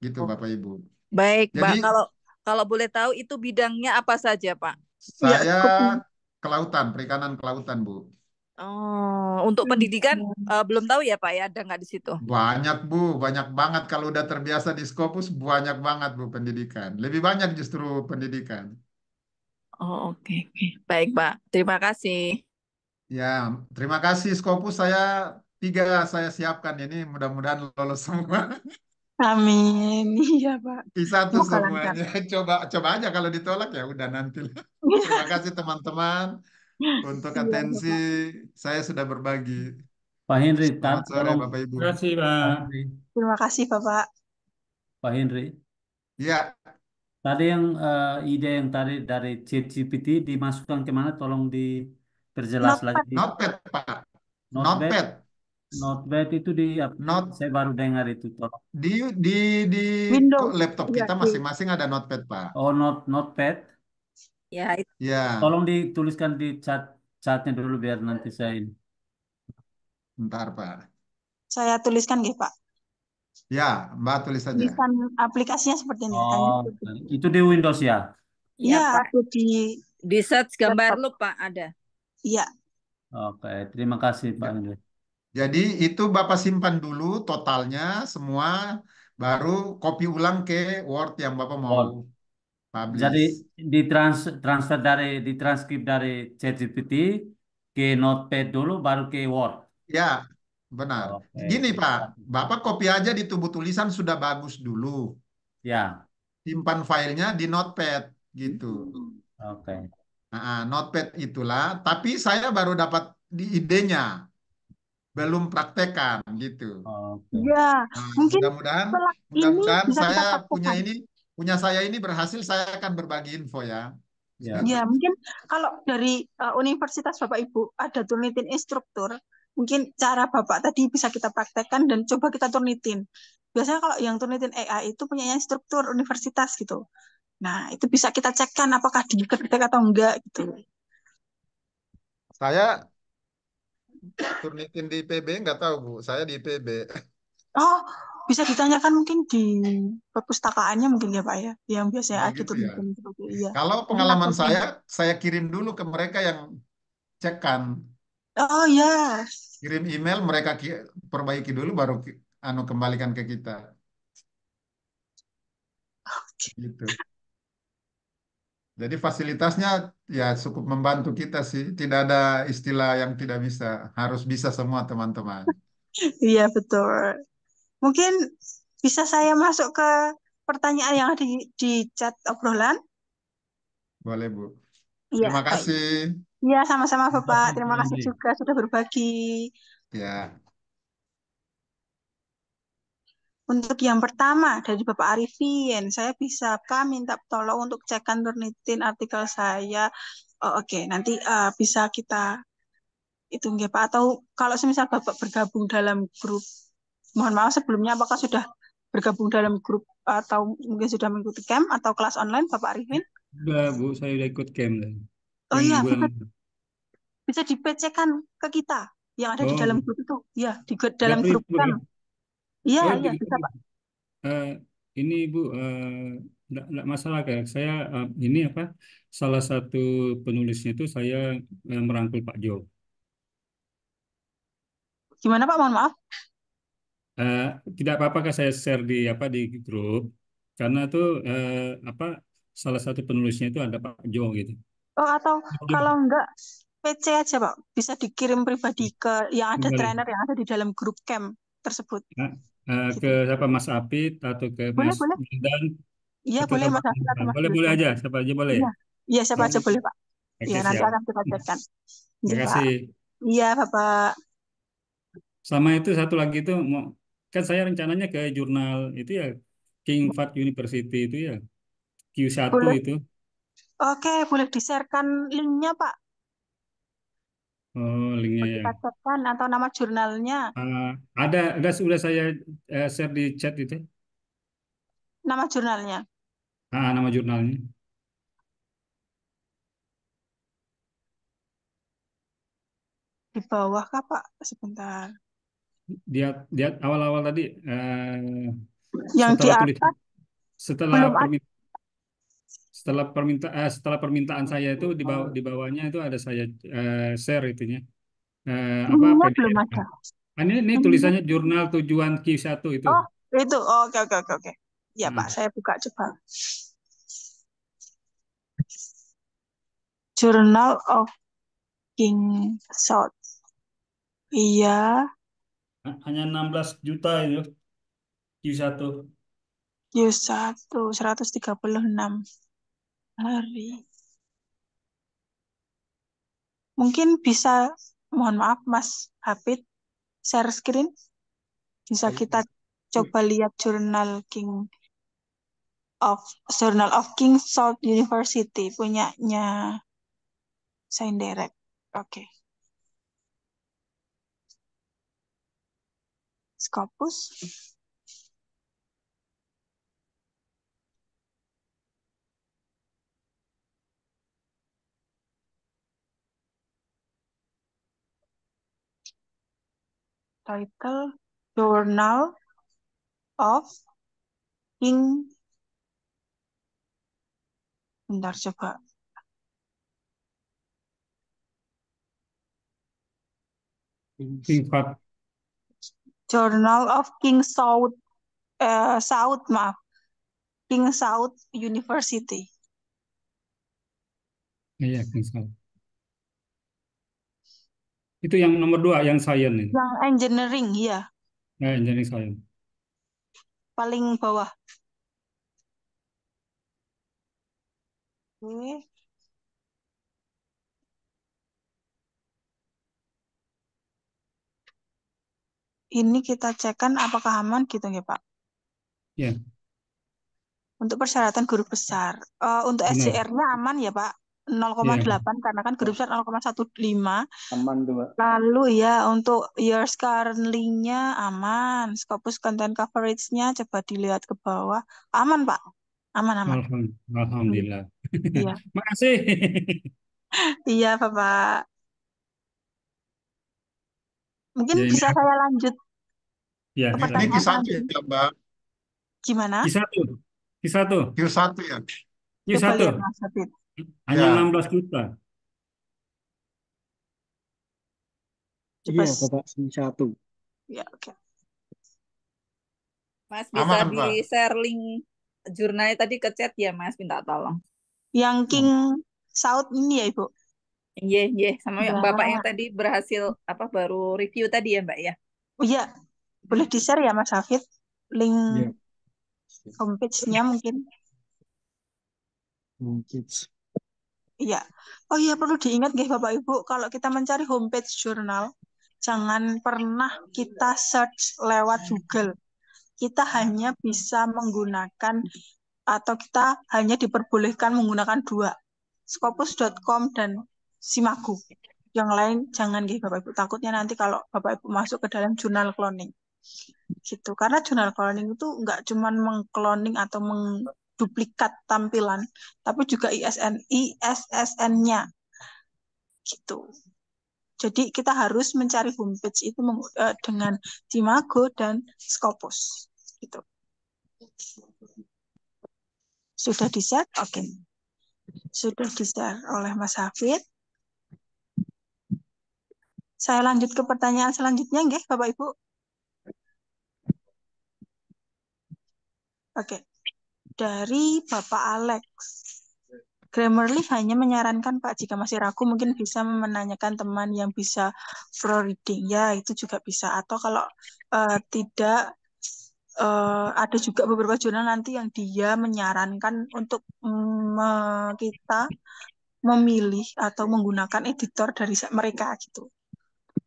gitu Oh, Bapak Ibu. baik, Jadi Pak. Kalau kalau boleh tahu itu bidangnya apa saja, Pak? Iya, saya skupnya. kelautan, perikanan kelautan, Bu. Oh, untuk pendidikan belum tahu ya, Pak ya, ada nggak di situ? Banyak Bu, banyak banget kalau udah terbiasa di Scopus, banyak banget Bu pendidikan. Lebih banyak justru pendidikan. Oh, oke, oke. Baik, Pak. Terima kasih. Ya, terima kasih Scopus tiga saya siapkan ini, mudah-mudahan lolos semua. Amin. Iya, Pak. I1 Semoga lancar. semuanya. Coba coba aja kalau ditolak ya udah nanti. Terima kasih teman-teman untuk Iya, atensi. Bapak. Saya sudah berbagi. Pak Henry, Selamat sore tolong, Bapak Ibu. Terima kasih, Pak Pak. Henry, Terima kasih, Bapak. Pak Henry. Ya, Tadi yang ide yang tadi dari ChatGPT dimasukkan kemana? Tolong diperjelas Notepad. lagi. Notepad Pak. Notepad, Notepad. Notepad itu di Not saya baru dengar itu. Tolong. di di di Windows. laptop Iya, kita di masing-masing ada Notepad Pak. Oh, Notepad. Ya, itu. Ya, Tolong dituliskan di chatnya dulu biar nanti saya ini. bentar Pak. saya tuliskan, nggih, Pak. Ya, Mbak tulis saja. Tulisan aplikasinya seperti ini. Hanya Oh, seperti ini. itu di Windows ya. Iya, Iya, Pak. ada di Di search gambar laptop. lu, Pak, ada. Iya, Oke, terima kasih Pak Ya. Henry. Jadi itu Bapak simpan dulu totalnya semua, baru copy ulang ke Word yang Bapak mau Word. Jadi publish. transfer ditranskrip dari ChatGPT ke Notepad dulu baru ke Word. Ya, benar. Oke, Gini terima Pak, kasih. Bapak copy aja di tubuh tulisan sudah bagus dulu. Ya, Simpan filenya di Notepad gitu. oke. Notepad itulah, tapi saya baru dapat di idenya, belum praktekan gitu. Oke. iya. Mungkin Mudah-mudahan setelah ini mudah-mudahan bisa kita saya praktekkan. punya saya ini berhasil, saya akan berbagi info ya. Ya, Ya, mungkin kalau dari Universitas Bapak Ibu ada turnitin instruktur, mungkin cara Bapak tadi bisa kita praktekkan dan coba kita turnitin. Biasanya kalau yang turnitin AI itu punya instruktur universitas gitu. Nah, itu bisa kita cekkan apakah diketik atau enggak gitu. Saya turnitin di IPB nggak tahu Bu, saya di IPB. Oh, bisa ditanyakan mungkin di perpustakaannya mungkin ya Pak ya, yang biasanya Oh ada gitu ya. turnitin gitu. Iya. Kalau Mungkin pengalaman aksesnya. saya kirim dulu ke mereka yang cekkan, Oh ya, kirim email mereka perbaiki dulu baru kembalikan ke kita. Gitu. Jadi fasilitasnya ya cukup membantu kita sih. Tidak ada istilah yang tidak bisa, harus bisa semua teman-teman. iya betul. Mungkin bisa saya masuk ke pertanyaan yang ada di chat obrolan? Boleh Bu. Iya, Terima baik. kasih. Iya, sama-sama terima Bapak. kasih Pak Terima kasih Henry. juga sudah berbagi. Ya. Untuk yang pertama dari Bapak Arifin, saya bisakah minta tolong untuk cekan turnitin artikel saya? Oh, oke, nanti bisa kita Itu nggih Pak. Atau kalau semisal Bapak bergabung dalam grup, mohon maaf sebelumnya apakah sudah bergabung dalam grup atau mungkin sudah mengikuti camp atau kelas online Bapak Arifin? Udah Bu, saya udah ikut camp lah. Oh Yang iya, bulan bisa di-PC-kan ke kita yang ada di Oh, dalam grup itu. Ya, di dalam Japri grup Bu ya. camp. Iya, Oh, iya bisa Pak. eh, ini Bu, enggak masalah kayak saya ini apa? Salah satu penulisnya itu saya merangkul Pak Jo. Gimana Pak? Mohon maaf. Eh, Tidak apa-apakah saya share di apa di grup karena tuh apa salah satu penulisnya itu ada Pak Jo gitu. Oh, atau kalau enggak PC aja Pak. Bisa dikirim pribadi ke yang ada Boleh. trainer yang ada di dalam grup camp tersebut. Nah, ke Gitu. siapa Mas Apit atau ke Boleh, Mas boleh. Wildan Iya, atau boleh sama Mas Hafid atau Mas boleh boleh Wildan. aja siapa aja boleh. Iya, iya siapa aja Oke, boleh Pak. Iya, nanti siap. akan kita cekkan. Terima Iya Pak. kasih. Iya Bapak. Sama itu satu lagi itu mau kan saya rencananya ke jurnal itu ya King Fahd University itu ya Q1 Boleh. itu. Oke, boleh di-sharekan linknya Pak. Oh, linknya Boleh ya. kita cekkan atau nama jurnalnya. Ada sudah saya share di chat itu. Nama jurnalnya. Nama jurnalnya. Di bawah kah Pak? Sebentar. Dia dia awal-awal tadi Yang di setelah tulis atas setelah belum ada. permintaan setelah permintaan saya itu di bawahnya itu ada saya share itunya apa Linknya belum PDF. ada. Ini Linknya. tulisannya jurnal tujuan Q1 itu. Oh, itu. Oh, oke, oke, oke, oke. Ya Pak, Nah, saya buka coba. Journal of King South. Iya, hanya 16 juta itu Q1. Q1 136 hari. Mungkin bisa, mohon maaf Mas Hafid, share screen. Bisa kita coba lihat Journal of King South University punyanya Sainderek. Oke. Scopus. Title Journal of King. Bentar coba. King Fahd. Journal of King South South maaf. King South University. Iya, King Fahd. Itu yang nomor 2 yang science ini. Yang engineering ya, Engineering science. paling bawah. Oke. Ini kita cekkan apakah aman gitu ya Pak. Ya, Untuk persyaratan guru besar. Untuk benar. SCR-nya aman ya Pak. 0,8 Ya, karena kan guru besar 0,15. Aman tuh, Mbak. Lalu ya untuk years currently-nya aman. Scopus content coverage-nya coba dilihat ke bawah. Aman Pak. Aman aman. Alhamdulillah. Iya. Makasih. Iya Bapak. Mungkin Ya, ini bisa saya lanjut ya, ke Ini pertanyaan Q1 selanjutnya. ya, Mbak. Gimana? Q1. Q1. Q1 ya. Coba lihat Q1. Mas Hafid. Hanya Ya. 16 juta. Coba. Iya, Bapak satu. Ya, oke. Mas bisa Aman, Pak. di-share link jurnalnya tadi ke chat ya, Mas, minta tolong. Yang King South ini ya Ibu. Iya, iya, sama yang Ya. Bapak yang tadi berhasil baru review tadi ya, Mbak ya. Oh iya, boleh di-share ya Mas Hafid link Iya. homepage-nya mungkin. Mungkin. Iya. Oh iya, perlu diingat guys Bapak Ibu, kalau kita mencari homepage jurnal, jangan pernah kita search lewat Google. Kita hanya bisa menggunakan atau kita hanya diperbolehkan menggunakan 2, scopus.com dan Simagu. Yang lain jangan nggih Bapak Ibu. Takutnya nanti kalau Bapak Ibu masuk ke dalam jurnal cloning gitu. Karena jurnal cloning itu nggak cuma mengcloning atau mengduplikat tampilan, tapi juga ISSN-nya gitu. Jadi kita harus mencari homepage itu dengan Imago dan Scopus gitu. Sudah di-share? Oke. Sudah di-share oleh Mas Hafid. Saya lanjut ke pertanyaan selanjutnya nggih, Bapak Ibu. Oke. Dari Bapak Alex. Grammarly hanya menyarankan Pak, jika masih ragu mungkin bisa menanyakan teman yang bisa pro reading. Ya, itu juga bisa. Atau kalau tidak, ada juga beberapa jurnal nanti yang dia menyarankan untuk kita memilih atau menggunakan editor dari mereka gitu.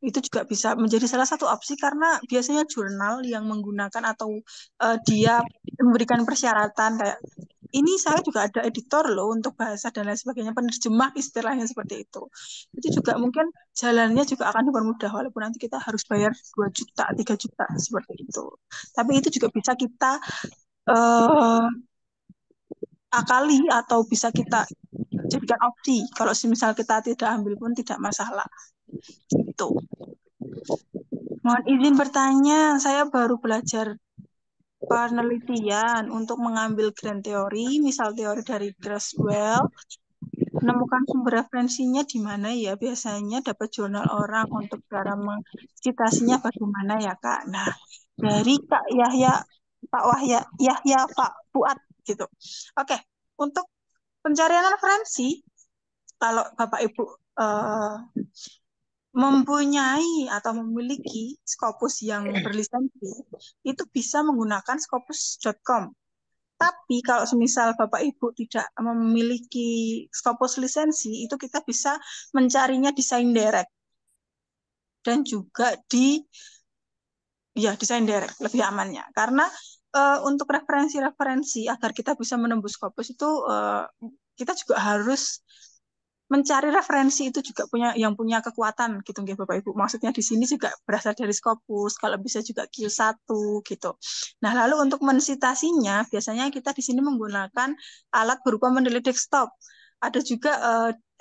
Itu juga bisa menjadi salah satu opsi karena biasanya jurnal yang menggunakan atau dia memberikan persyaratan kayak ini saya juga ada editor loh untuk bahasa dan lain sebagainya, penerjemah istilahnya seperti itu. Itu juga mungkin jalannya juga akan dipermudah walaupun nanti kita harus bayar 2 juta, 3 juta seperti itu. Tapi itu juga bisa kita akali atau bisa kita jadikan opsi. Kalau misal kita tidak ambil pun tidak masalah. Gitu. Mohon izin bertanya, saya baru belajar penelitian untuk mengambil grand teori, misal teori dari Creswell, menemukan sumber referensinya di mana ya? Biasanya dapat jurnal orang untuk cara citasinya bagaimana ya Kak? Nah, dari Kak Yahya, Pak Yahya, Pak Fuad gitu. Oke, untuk pencarian referensi, kalau Bapak Ibu mempunyai atau memiliki Scopus yang berlisensi, itu bisa menggunakan scopus.com. Tapi kalau semisal Bapak Ibu tidak memiliki Scopus lisensi, itu kita bisa mencarinya di ScienDirect. Dan juga di ScienDirect, lebih amannya. Karena untuk referensi-referensi agar kita bisa menembus Scopus itu kita juga harus mencari referensi itu juga punya kekuatan gitu nggih Bapak Ibu. Maksudnya di sini juga berasal dari Scopus, kalau bisa juga Q1 gitu. Nah, lalu untuk mensitasinya biasanya kita di sini menggunakan alat berupa Mendeley desktop. Ada juga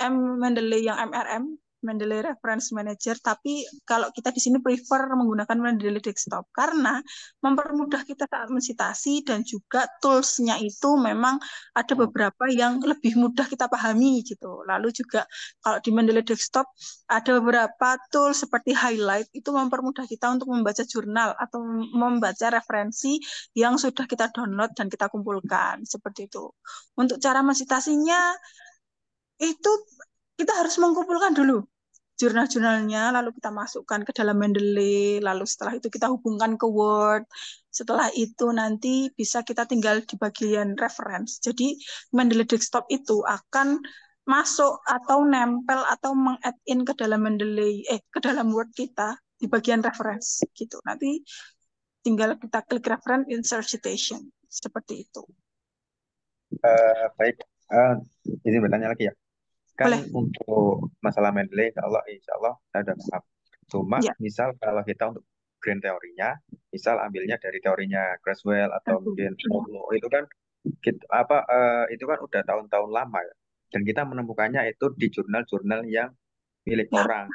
Mendeley yang MRM, Mendeley Reference Manager, tapi kalau kita di sini prefer menggunakan Mendeley desktop karena mempermudah kita saat mensitasi dan juga tools-nya itu memang ada beberapa yang lebih mudah kita pahami gitu. Lalu juga kalau di Mendeley desktop ada beberapa tools seperti highlight itu mempermudah kita untuk membaca jurnal atau membaca referensi yang sudah kita download dan kita kumpulkan seperti itu. Untuk cara mensitasinya itu kita harus mengumpulkan dulu jurnal-jurnalnya, lalu kita masukkan ke dalam Mendeley, lalu setelah itu kita hubungkan ke Word. Setelah itu nanti bisa kita tinggal di bagian reference. Jadi Mendeley desktop itu akan masuk atau nempel atau meng-add in ke dalam ke dalam Word kita di bagian reference gitu. Nanti tinggal kita klik reference, insert citation seperti itu. Baik, izin bertanya lagi ya. Kan Boleh. untuk masalah Mendeley, insya Allah saya sudah paham. Cuma Ya. misal kalau kita untuk grand teorinya, misal ambilnya dari teorinya Creswell atau mungkin Pablo, itu kan itu kan udah tahun-tahun lama ya. Dan kita menemukannya itu di jurnal-jurnal yang milik Ya. orang.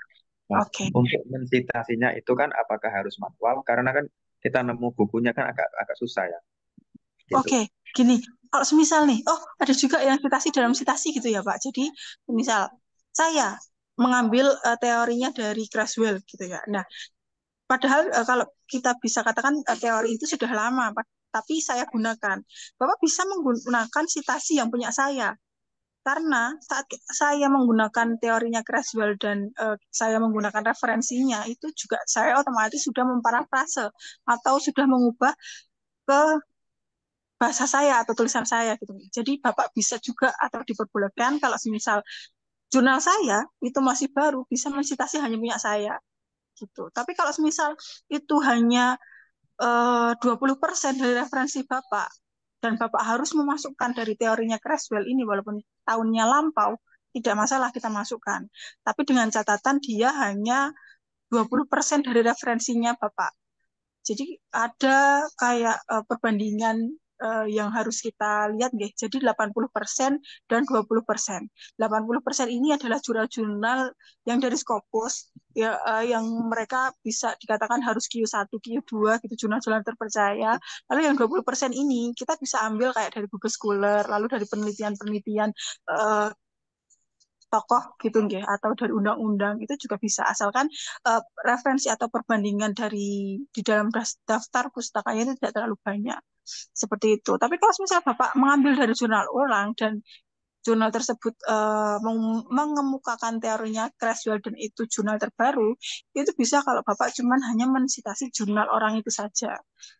Nah, Oke. untuk mensitasinya itu kan apakah harus manual? Karena kan kita nemu bukunya kan agak susah ya. Gitu. Oke, gini, kalau semisal nih, ada juga yang citasi dalam citasi gitu ya Pak. Jadi, misal saya mengambil teorinya dari Creswell gitu ya. Nah, padahal kalau kita bisa katakan teori itu sudah lama, tapi saya gunakan. Bapak bisa menggunakan citasi yang punya saya. Karena saat saya menggunakan teorinya Creswell dan saya menggunakan referensinya, itu juga saya otomatis sudah memparafrase atau sudah mengubah ke bahasa saya atau tulisan saya gitu. Jadi Bapak bisa juga atau diperbolehkan kalau misal jurnal saya itu masih baru bisa mensitasi hanya punya saya gitu. Tapi kalau misal itu hanya 20% dari referensi Bapak dan Bapak harus memasukkan dari teorinya Creswell ini walaupun tahunnya lampau, tidak masalah kita masukkan. Tapi dengan catatan dia hanya 20% dari referensinya Bapak. Jadi ada kayak perbandingan yang harus kita lihat nggih. Jadi 80% dan 20%. 80% ini adalah jurnal-jurnal yang dari Scopus ya, yang mereka bisa dikatakan harus Q1, Q2 gitu, jurnal-jurnal terpercaya. Lalu yang 20% ini kita bisa ambil kayak dari Google Scholar, lalu dari penelitian-penelitian tokoh gitu nggih, atau dari undang-undang itu juga bisa, asalkan referensi atau perbandingan di dalam daftar pustakanya itu tidak terlalu banyak seperti itu. Tapi kalau misalnya Bapak mengambil dari jurnal orang dan jurnal tersebut mengemukakan teorinya Creswell dan itu jurnal terbaru, itu bisa kalau Bapak cuman hanya mensitasi jurnal orang itu saja.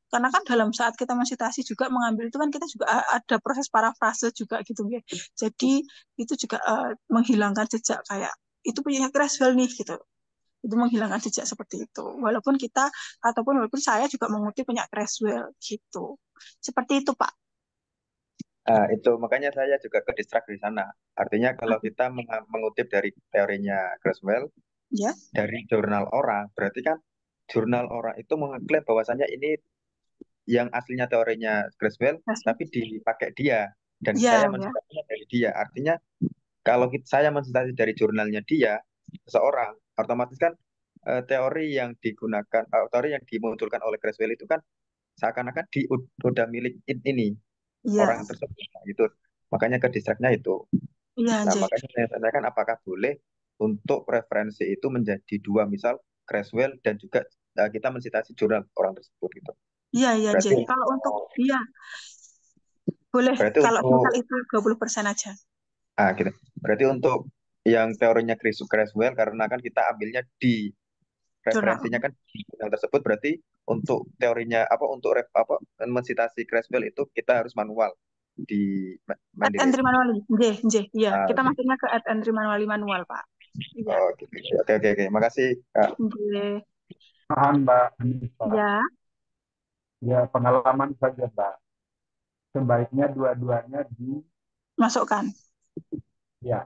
Karena kan dalam saat kita mensitasi juga mengambil itu kan kita juga ada proses parafrase juga gitu ya. Jadi itu juga menghilangkan jejak kayak itu punya Creswell nih gitu. Itu menghilangkan jejak seperti itu. Walaupun saya juga mengutip punya Creswell gitu. Seperti itu, Pak. Itu makanya saya juga ke distrak di sana. Artinya kalau kita mengutip dari teorinya Creswell Ya. dari jurnal orang, berarti kan jurnal orang itu mengklaim bahwasannya ini yang aslinya teorinya Creswell, tapi dipakai dia dan Ya, saya ya. mensitasinya dari dia. Artinya kalau saya mensitasi dari jurnalnya dia, seseorang, otomatis kan teori yang digunakan, teori yang dimunculkan oleh Creswell itu kan seakan-akan udah milik ini Iya. orang tersebut. Nah, gitu. Makanya ke distraknya itu. Iya, Nah, Jay. makanya saya tanyakan apakah boleh untuk referensi itu menjadi dua, misal Creswell dan juga kita mensitasi jurnal orang tersebut gitu. Iya, iya, Berarti Jay. Kalau untuk iya boleh berarti kalau untuk misal itu 20% aja. gitu. Berarti untuk yang teorinya Creswell karena kan kita ambilnya di Jurnal. referensinya kan di jurnal tersebut, berarti untuk teorinya untuk mensitasi Creswell itu kita harus manual di At Mandiri. entry manually. Jay, iya. Kita Oke. masuknya ke at entry manual, Pak. Iya. Gitu. Oke. Makasih, Kak. Jay. Paham, Mbak Anissa. Ya. Ya, pengalaman saja, Mbak. Sebaiknya dua-duanya Masukkan. Ya.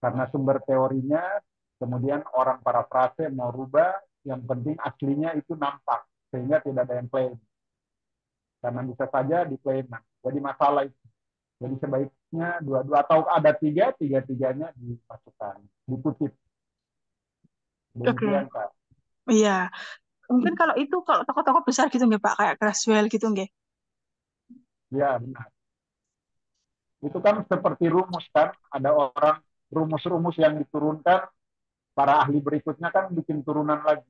Karena sumber teorinya, kemudian orang parafrase mau rubah, yang penting aslinya itu nampak, sehingga tidak ada yang klaim. Karena bisa saja diklaim. Jadi masalah itu. Jadi sebaiknya dua-dua, atau ada tiga-tiganya dimasukkan, dikutip. Demikian, Pak. Iya. Mungkin kalau tokoh-tokoh besar gitu nggak Pak, kayak Creswell gitu nggak? Ya, benar. Itu kan seperti rumus kan, ada orang rumus-rumus yang diturunkan, para ahli berikutnya kan bikin turunan lagi.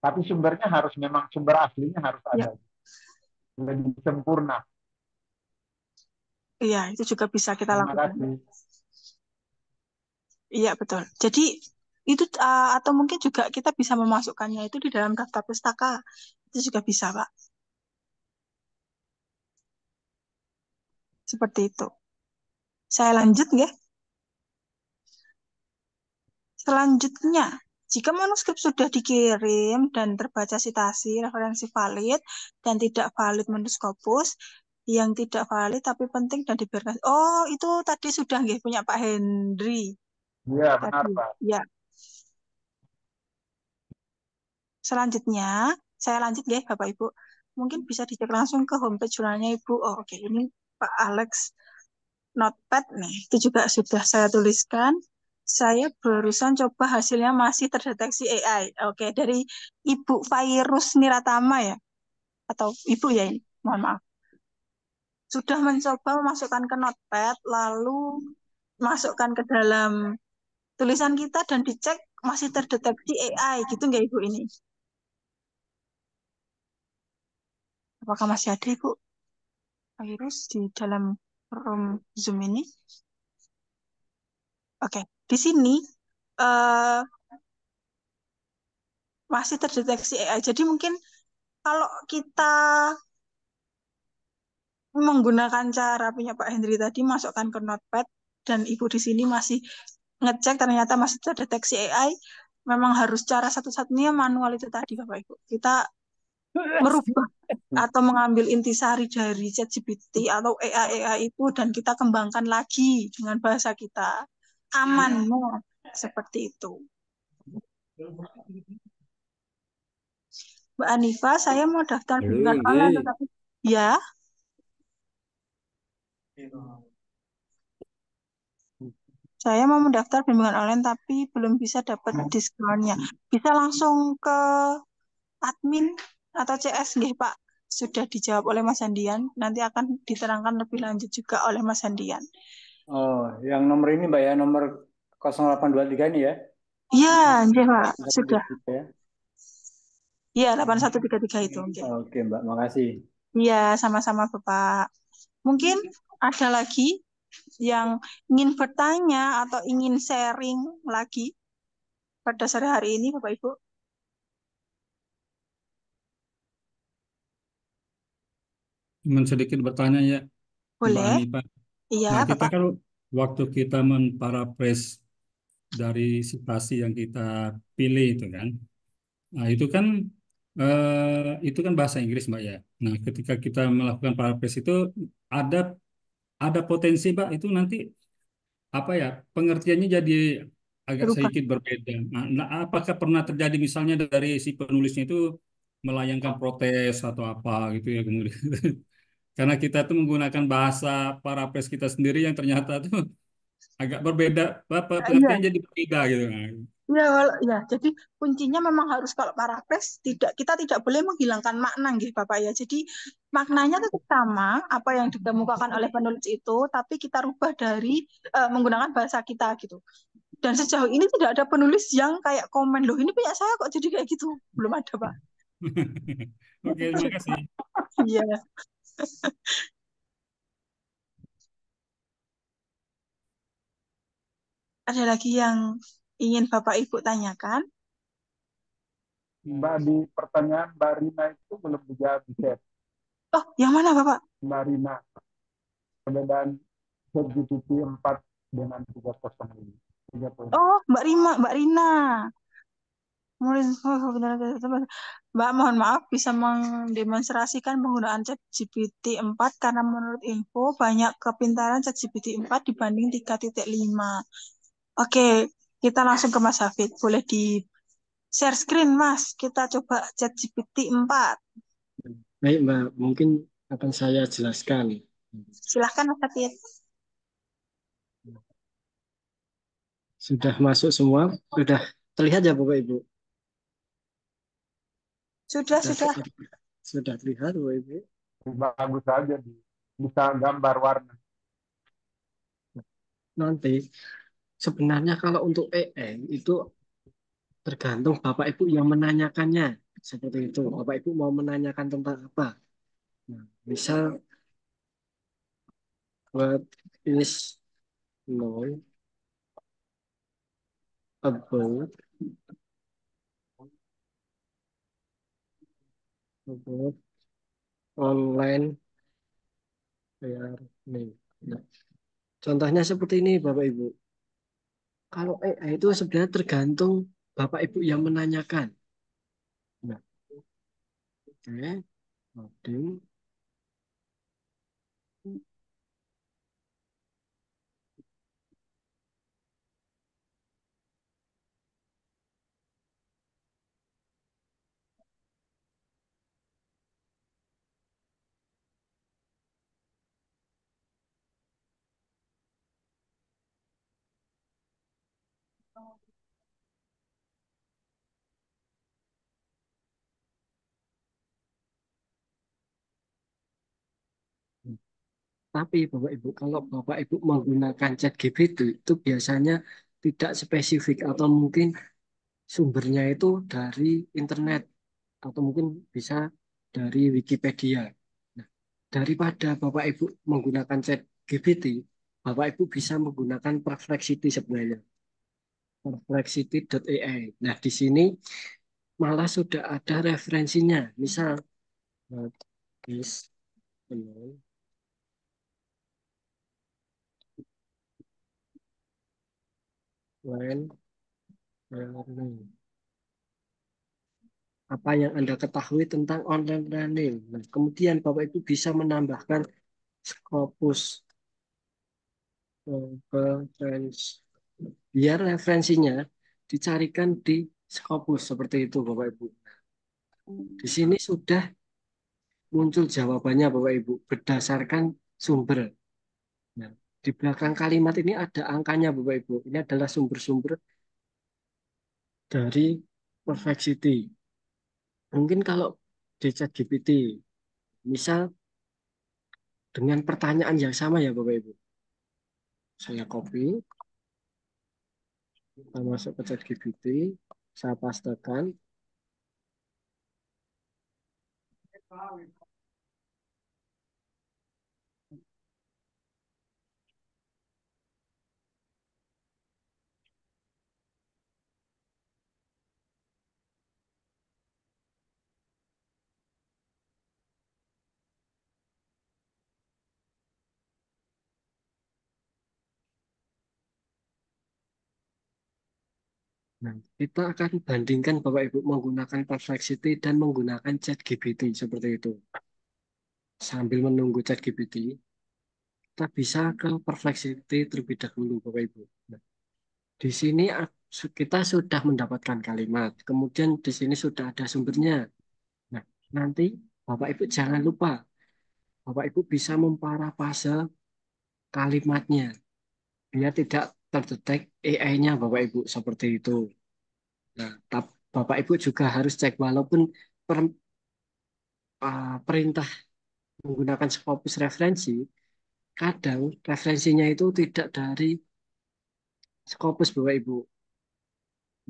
Tapi sumbernya harus memang sumber aslinya harus ada. Lebih sempurna. Iya, itu juga bisa kita lakukan. Terima kasih. Iya, betul. Jadi itu atau mungkin juga kita bisa memasukkannya itu di dalam daftar pustaka. Itu juga bisa, Pak. Seperti itu. Saya lanjut ya. Selanjutnya, jika manuskrip sudah dikirim dan terbaca citasi, referensi valid dan tidak valid menurut Scopus, yang tidak valid tapi penting dan dibiarkan. Oh, itu tadi sudah nggih punya Pak Hendri. Iya, benar, Pak. Ya. Selanjutnya, saya lanjut ya Bapak Ibu. Mungkin bisa dicek langsung ke homepage jurnalnya Ibu. Oh, oke. Ini Pak Alex Notepad nih. Itu juga sudah saya tuliskan. Saya barusan coba hasilnya masih terdeteksi AI. Oke, dari Ibu Virus Niratama ya. Atau Ibu ya ini. Mohon maaf. Sudah mencoba memasukkan ke Notepad, lalu masukkan ke dalam tulisan kita dan dicek masih terdeteksi AI. Gitu nggak Ibu ini? Apakah masih ada Ibu Virus di dalam room Zoom ini? Oke, di sini masih terdeteksi AI. Jadi mungkin kalau kita menggunakan cara punya Pak Hendri tadi, masukkan ke Notepad, dan Ibu di sini masih ngecek ternyata masih terdeteksi AI, memang harus cara satu-satunya manual itu tadi Bapak Ibu. Kita merubah atau mengambil intisari dari ChatGPT atau AI itu dan kita kembangkan lagi dengan bahasa kita. Aman, no. Seperti itu. Mbak Anifa, saya mau daftar Halo, bimbingan online, nggih. tetapi ya, saya mau mendaftar bimbingan online tapi belum bisa dapat diskonnya. Bisa langsung ke admin atau CS nggih, Pak? Sudah dijawab oleh Mas Andian, nanti akan diterangkan lebih lanjut juga oleh Mas Andian. Oh, yang nomor ini Mbak ya, nomor 0823 ini ya. Iya, nggih, Pak. Sudah. 123 ya. Iya, 8133 itu. Nggih. Oke Mbak, makasih. Iya, sama-sama Bapak. Mungkin ada lagi yang ingin bertanya atau ingin sharing lagi pada sore hari ini, Bapak Ibu? Cuman sedikit bertanya ya, Mbak Boleh? Anita. Iya, Nah, kita Bapak. kan waktu kita menparaphrase dari citasi yang kita pilih itu kan, nah itu kan bahasa Inggris, Mbak ya. Nah, ketika kita melakukan paraphrase itu ada ada potensi, Mbak, itu nanti apa ya pengertiannya jadi agak Berubah. sedikit berbeda. Nah, apakah pernah terjadi misalnya dari si penulisnya itu melayangkan protes atau apa gitu ya kemudian karena kita tuh menggunakan bahasa paraphrase kita sendiri yang ternyata tuh agak berbeda, apa Iya, pengertiannya jadi berbeda gitu. Nah, iya, ya. Jadi kuncinya memang harus kalau paraphrase kita tidak boleh menghilangkan makna, gitu, Bapak ya. Jadi maknanya tetap sama apa yang dikemukakan oleh penulis itu, tapi kita rubah dari menggunakan bahasa kita gitu. Dan sejauh ini tidak ada penulis yang kayak komen loh, ini punya saya kok jadi kayak gitu. Belum ada, Pak. Oke, terima kasih. Iya. Ada lagi yang ingin Bapak Ibu tanyakan? Mbak, di pertanyaan Mbak Rina itu belum dijawab di chat. Oh, yang mana Bapak? Mbak Rina, perbedaan ChatGPT 4 dengan 3.0 ini. 3.0. Oh, Mbak Rina. Mbak, mohon maaf bisa mendemonstrasikan penggunaan ChatGPT 4 karena menurut info banyak kepintaran ChatGPT 4 dibanding 3.5. Oke, kita langsung ke Mas Hafid. Boleh di share screen, Mas. Kita coba ChatGPT 4. Baik, Mbak, mungkin akan saya jelaskan. Silahkan, Mas Hafid. Sudah masuk semua? Sudah terlihat ya, Bapak Ibu? Sudah, Sudah, sudah. sudah terlihat, Bapak Ibu? Bagus aja, bisa gambar warna. Nanti, sebenarnya kalau untuk AI itu tergantung Bapak Ibu yang menanyakannya. Seperti itu. Bapak Ibu mau menanyakan tentang apa? Nah, misal, what is known about online learning. Nah, contohnya seperti ini, Bapak Ibu. Kalau AI itu sebenarnya tergantung Bapak Ibu yang menanyakan. Nah, oke, loading. Tapi Bapak Ibu, kalau Bapak Ibu menggunakan ChatGPT itu biasanya tidak spesifik atau mungkin sumbernya itu dari internet atau mungkin bisa dari Wikipedia. Nah, daripada Bapak Ibu menggunakan ChatGPT, Bapak Ibu bisa menggunakan Perplexity sebenarnya. Perplexity.ai. Nah, di sini malah sudah ada referensinya. Misal, what is online learning? apa yang Anda ketahui tentang online learning. Nah, kemudian Bapak Ibu bisa menambahkan Scopus reference biar referensinya dicarikan di Scopus seperti itu Bapak Ibu. Di sini sudah muncul jawabannya Bapak Ibu berdasarkan sumber. Nah, di belakang kalimat ini ada angkanya Bapak Ibu. Ini adalah sumber-sumber dari Perplexity. Mungkin kalau di ChatGPT, misal dengan pertanyaan yang sama ya Bapak Ibu. Saya copy, kita masuk ke ChatGPT, saya pastekan. Nah, kita akan bandingkan Bapak Ibu menggunakan Perplexity dan menggunakan ChatGPT seperti itu. Sambil menunggu ChatGPT, kita bisa ke Perplexity terlebih dahulu Bapak Ibu. Nah, di sini kita sudah mendapatkan kalimat, kemudian di sini sudah ada sumbernya. Nah, nanti Bapak Ibu jangan lupa, Bapak Ibu bisa memparafase kalimatnya, biar tidak terdetek AI-nya Bapak Ibu seperti itu. Nah, Bapak Ibu juga harus cek walaupun perintah menggunakan Scopus referensi, kadang referensinya itu tidak dari Scopus Bapak Ibu.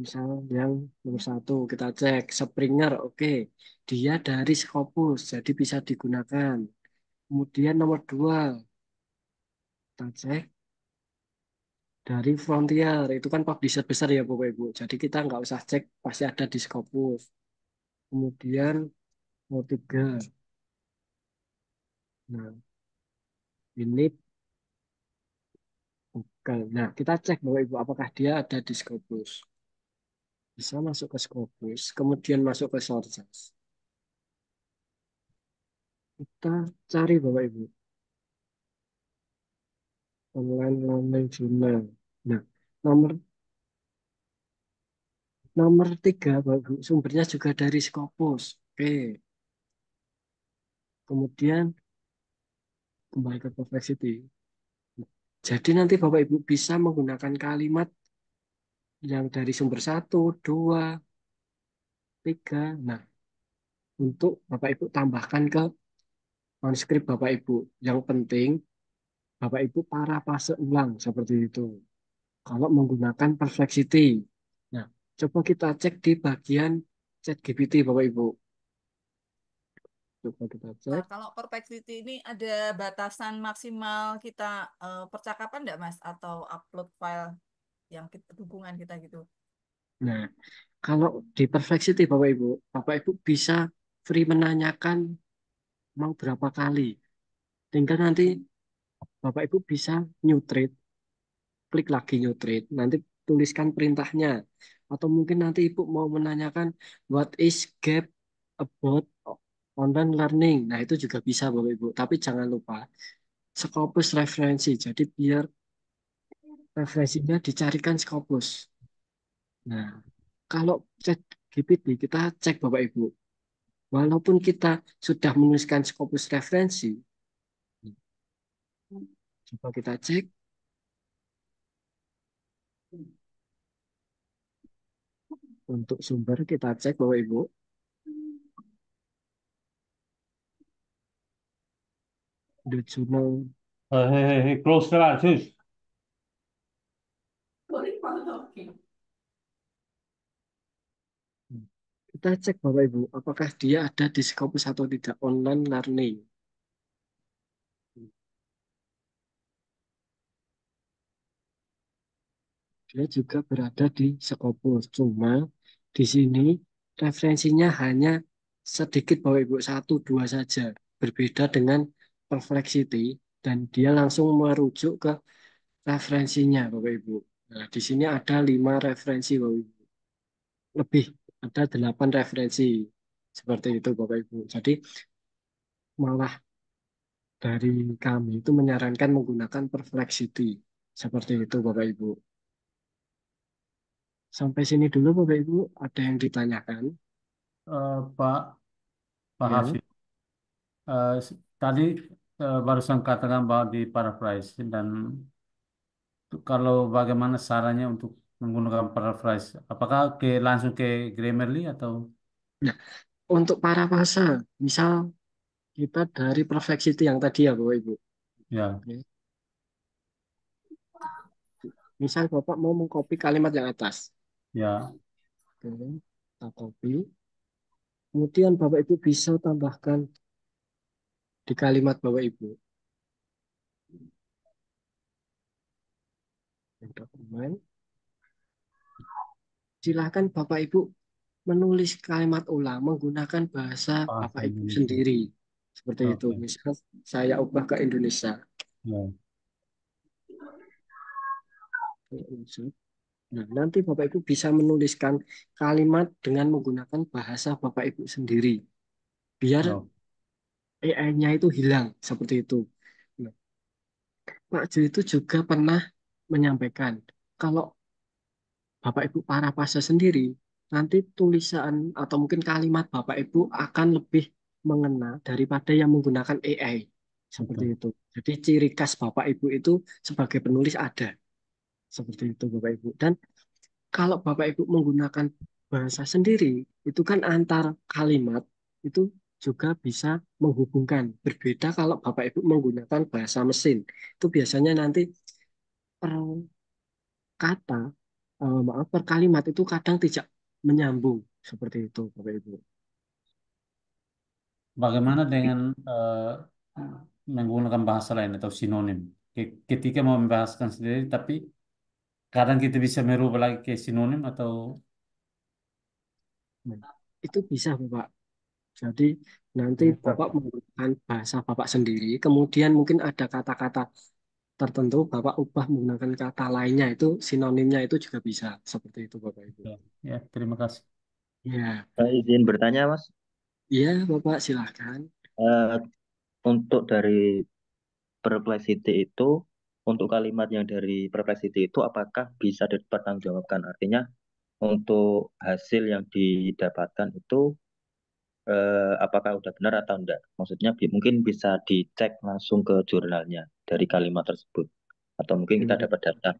Misal yang nomor satu kita cek Springer, oke, dia dari Scopus, jadi bisa digunakan. Kemudian nomor dua kita cek dari Frontier, itu kan publisher besar ya Bapak Ibu. Jadi kita nggak usah cek, pasti ada di Scopus. Kemudian nomor tiga, nah ini bukan. Nah kita cek Bapak Ibu apakah dia ada di Scopus. Bisa masuk ke Scopus, kemudian masuk ke sources. Kita cari Bapak Ibu, online learning journal. Nah, nomor nomor tiga Bapak Ibu, sumbernya juga dari Scopus. Oke, kemudian kembali ke Perplexity. Jadi nanti Bapak Ibu bisa menggunakan kalimat yang dari sumber satu, dua, tiga. Nah, untuk Bapak Ibu tambahkan ke manuskrip Bapak Ibu. Yang penting Bapak Ibu parafase ulang seperti itu. Kalau menggunakan Perplexity. Nah, coba kita cek di bagian ChatGPT Bapak Ibu. Coba kita Nah, cek. kalau Perplexity ini ada batasan maksimal kita percakapan enggak, Mas? Atau upload file yang hubungan kita gitu? Nah, kalau di Perplexity Bapak Ibu bisa free menanyakan mau berapa kali. Tinggal nanti Bapak Ibu bisa new thread, klik lagi new thread, nanti tuliskan perintahnya. Atau mungkin nanti Ibu mau menanyakan what is gap about online learning. Nah, itu juga bisa Bapak Ibu. Tapi jangan lupa Scopus referensi. Jadi biar referensinya dicarikan Scopus. Nah, kalau chat GPT kita cek Bapak Ibu. Walaupun kita sudah menuliskan Scopus referensi, coba kita cek untuk sumber kita cek Bapak Ibu. The journal. Hey, hey, close the lights, sis. Kita cek Bapak Ibu, apakah dia ada di Scopus atau tidak online learning. Dia juga berada di Scopus. Cuma di sini referensinya hanya sedikit Bapak Ibu, satu dua saja. Berbeda dengan Perplexity dan dia langsung merujuk ke referensinya Bapak Ibu. Nah, di sini ada 5 referensi Bapak Ibu. Lebih ada 8 referensi seperti itu Bapak Ibu. Jadi malah dari kami itu menyarankan menggunakan Perplexity seperti itu Bapak Ibu. Sampai sini dulu Bapak Ibu, ada yang ditanyakan? Pak Pak Ya. Hafid, tadi barusan katakan bahwa di paraphrase dan kalau bagaimana caranya untuk menggunakan paraphrase, apakah langsung ke Grammarly atau Nah, untuk para bahasa, misal kita dari Perplexity yang tadi ya Bapak Ibu. ya Oke. Misal Bapak mau mengcopy kalimat yang atas. ya Oke. Kita copy. Kemudian Bapak Ibu bisa tambahkan di kalimat Bapak Ibu. Dokumen. Silakan Bapak Ibu menulis kalimat ulang menggunakan bahasa bahasa Bapak Ibu Indonesia? sendiri. Seperti itu. Oke, Misal saya ubah ke Indonesia. ya. Nah, nanti Bapak Ibu bisa menuliskan kalimat dengan menggunakan bahasa Bapak Ibu sendiri. Biar Oh, AI-nya itu hilang. Seperti itu. Nah, Pak Jo itu juga pernah menyampaikan, kalau Bapak Ibu para pasca sendiri, nanti tulisan atau mungkin kalimat Bapak Ibu akan lebih mengena daripada yang menggunakan AI. Seperti betul. itu. Jadi ciri khas Bapak Ibu itu sebagai penulis ada. Seperti itu Bapak Ibu. Dan kalau Bapak Ibu menggunakan bahasa sendiri, itu kan antar kalimat itu juga bisa menghubungkan. Berbeda kalau Bapak Ibu menggunakan bahasa mesin. Itu biasanya nanti per kata, maaf, per kalimat itu kadang tidak menyambung. Seperti itu Bapak Ibu. Bagaimana dengan menggunakan bahasa lain atau sinonim? Ketika mau membahaskan sendiri, tapi kadang kita bisa merubah lagi ke sinonim atau Nah, itu bisa Bapak. Jadi nanti Bisa. Bapak menggunakan bahasa Bapak sendiri, kemudian mungkin ada kata-kata tertentu Bapak ubah menggunakan kata lainnya itu sinonimnya itu juga bisa seperti itu Bapak Ibu. ya, ya, terima kasih. Ya, Izin bertanya, Mas. iya Bapak silahkan. Eh, untuk dari Perplexity itu, untuk kalimat yang dari Perplexity itu, apakah bisa dipertanggungjawabkan? Artinya, untuk hasil yang didapatkan itu, apakah udah benar atau enggak? Maksudnya, mungkin bisa dicek langsung ke jurnalnya dari kalimat tersebut. Atau mungkin kita dapat data.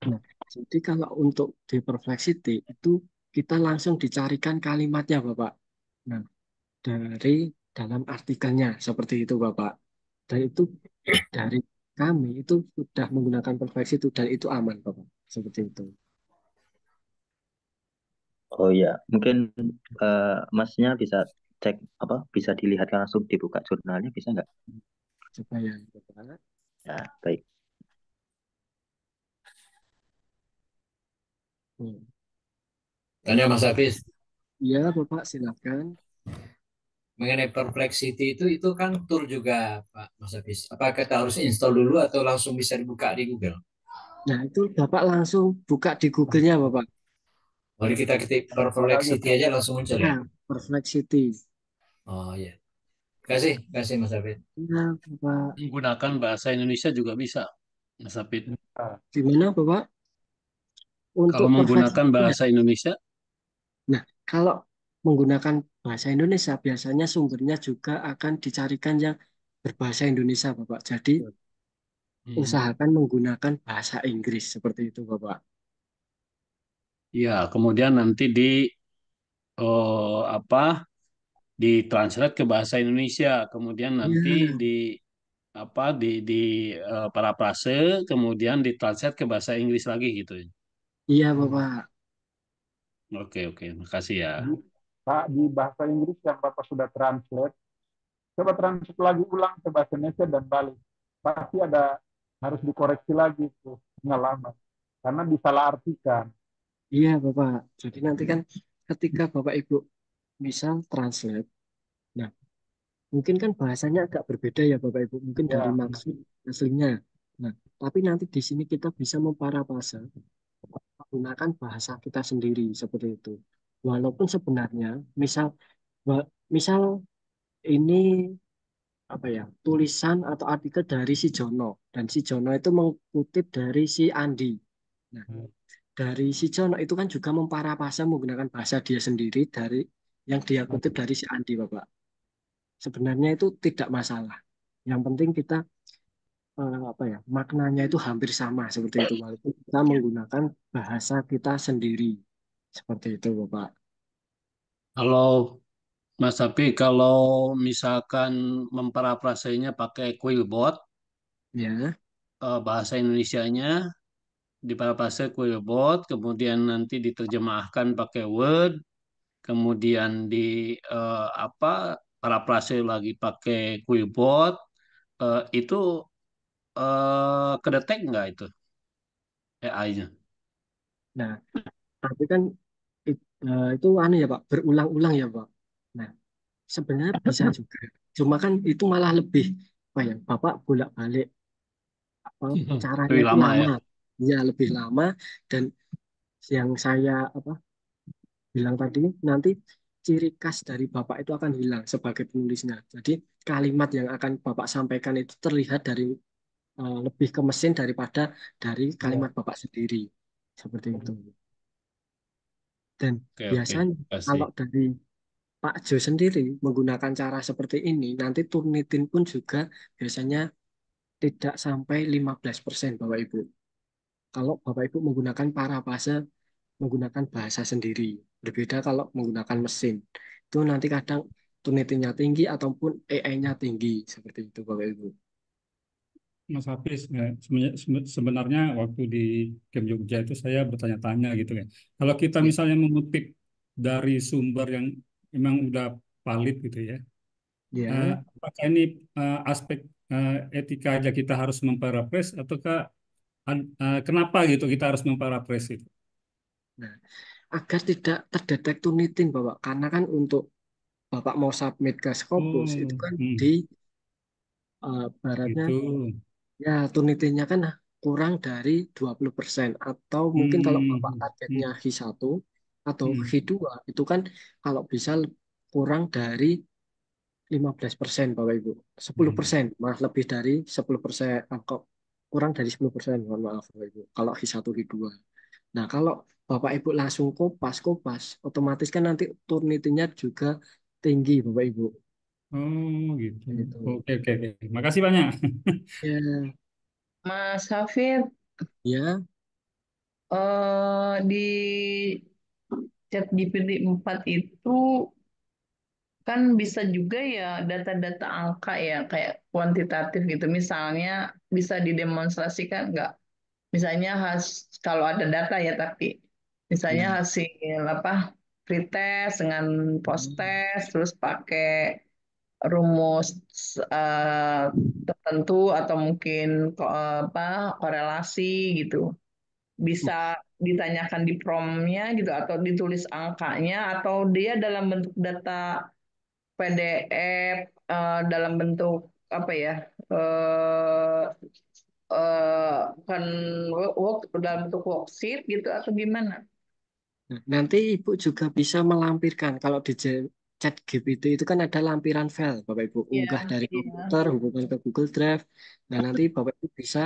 Nah, jadi kalau untuk di Perplexity itu kita langsung dicarikan kalimatnya Bapak. Nah, dari dalam artikelnya seperti itu Bapak. Dan itu dari kami itu sudah menggunakan Perplexity dan itu aman Bapak. Seperti itu. Oh iya, mungkin Masnya bisa cek apa? Bisa dilihat langsung dibuka jurnalnya, bisa nggak? Coba ya Bapak. Ya, baik. Hmm. Tanya Mas Hafiz, Iya Bapak silakan. mengenai Perplexity itu kan tool juga Pak Mas Hafiz. Apa kita harus install dulu atau langsung bisa dibuka di Google? Nah, itu Bapak langsung buka di Google-nya, Bapak. Mari kita ketik Pada Perplexity YouTube. aja langsung muncul ya. Ya, Perplexity. Oh iya. Kasih Mas Hafiz. Ya, Bapak. Menggunakan bahasa Indonesia juga bisa, Mas Hafid. Nah, Gimana, Bapak? Kalau Untuk menggunakan Perplexity. bahasa Indonesia, Nah, kalau menggunakan bahasa Indonesia, biasanya sumbernya juga akan dicarikan yang berbahasa Indonesia, Bapak. Jadi, usahakan menggunakan bahasa Inggris seperti itu, Bapak. ya kemudian nanti apa ditranslate ke bahasa Indonesia, kemudian nanti Ya, di apa parafrase, kemudian ditranslate ke bahasa Inggris lagi gitu. iya, Bapak. Oke, oke, makasih ya. Pak, di bahasa Inggris yang Bapak sudah translate, coba translate lagi ulang ke bahasa Indonesia dan balik. Pasti ada harus dikoreksi lagi tuh pengalaman. Karena disalahartikan. Iya, Bapak. Jadi nanti kan ketika Bapak Ibu misal translate, nah mungkin kan bahasanya agak berbeda ya Bapak Ibu, mungkin dari Ya, maksud aslinya. Nah, tapi nanti di sini kita bisa memparafrase menggunakan bahasa kita sendiri seperti itu. Walaupun sebenarnya misal ini apa ya, tulisan atau artikel dari si Jono, dan si Jono itu mengutip dari si Andi. Nah, dari si Jono itu kan juga memparafrase menggunakan bahasa dia sendiri dari yang dia kutip dari si Andi, Bapak. Sebenarnya itu tidak masalah. Yang penting kita apa ya, maknanya itu hampir sama seperti itu, walaupun kita menggunakan bahasa kita sendiri seperti itu, Bapak. Kalau Mas Sapi, kalau misalkan memparafrasenya pakai Quillbot, Ya, bahasa Indonesianya diparafrase Quillbot, kemudian nanti diterjemahkan pakai Word, kemudian di apa parafrase lagi pakai Quillbot, itu kedetek nggak itu AI-nya? nah tapi kan itu aneh ya Pak, berulang-ulang ya Pak. Nah, sebenarnya bisa juga. Cuma kan itu malah lebih apa ya, Bapak bolak-balik apa caranya Lebih itu lama lama. ya. Ya, lebih lama, dan yang saya apa bilang tadi, nanti ciri khas dari Bapak itu akan hilang sebagai penulisnya. Jadi kalimat yang akan Bapak sampaikan itu terlihat dari lebih ke mesin daripada dari Ya. kalimat Bapak sendiri. Seperti itu. Dan Oke, oke. biasanya Kasih. kalau dari Pak Jo sendiri menggunakan cara seperti ini, nanti Turnitin pun juga biasanya tidak sampai 15% Bapak Ibu. Kalau Bapak Ibu menggunakan parafrase, menggunakan bahasa sendiri. Berbeda kalau menggunakan mesin. Itu nanti kadang Turnitinnya tinggi ataupun AI-nya tinggi. Seperti itu Bapak Ibu. Mas Hafiz, sebenarnya waktu di Camp Jogja itu saya bertanya-tanya gitu ya. Kalau kita Ya. misalnya mengutip dari sumber yang memang udah valid gitu ya, Ya. apakah ini aspek etika aja kita harus memparaphrase ataukah kenapa gitu kita harus memparaphrase itu? Nah, agar tidak terdetek Turnitin Bapak. Karena kan untuk Bapak mau submit ke Scopus, itu Oh, kan di baratnya gitu. ya, Turnitinnya kan kurang dari 20%. Atau mungkin kalau Bapak Hmm, targetnya hmm, H1 atau hmm, H2, itu kan kalau bisa kurang dari 15% Bapak Ibu. sepuluh hmm. persen malah lebih dari 10%. Kok kurang dari 10%, mohon maaf Bapak Ibu. Kalau H1, H2. Nah, kalau Bapak Ibu langsung kopas, otomatis kan nanti Turnitinnya juga tinggi Bapak Ibu. Oh, gitu. Gitu. Oke, oke, oke. Makasih banyak. Ya, Mas Hafid, ya, di chat GPT-4 itu kan bisa juga ya data-data angka ya kayak kuantitatif gitu. Misalnya bisa didemonstrasikan nggak? Misalnya kalau ada data ya tapi misalnya ya. hasil apa pretest dengan post test terus pakai rumus eh, tertentu atau mungkin apa korelasi gitu bisa ditanyakan di promnya gitu atau ditulis angkanya atau dia dalam bentuk data PDF dalam bentuk apa ya eh bukan dalam bentuk worksheet gitu atau gimana? Nah, nanti Ibu juga bisa melampirkan kalau di chat GPT itu kan ada lampiran file, Bapak Ibu Iya, unggah dari iya. komputer, hubungan ke Google Drive. Nah, nanti Bapak Ibu bisa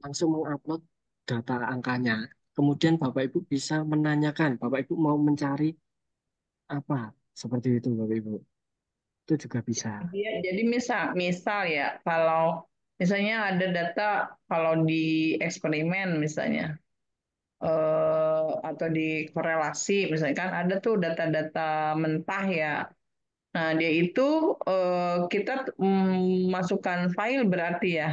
langsung mengupload data angkanya. Kemudian Bapak Ibu bisa menanyakan, Bapak Ibu mau mencari apa, seperti itu Bapak Ibu. Itu juga bisa. Jadi misal misal ya kalau misalnya ada data kalau di eksperimen misalnya atau di korelasi misalnya kan ada tuh data-data mentah ya. Nah, dia itu kita masukkan file berarti ya.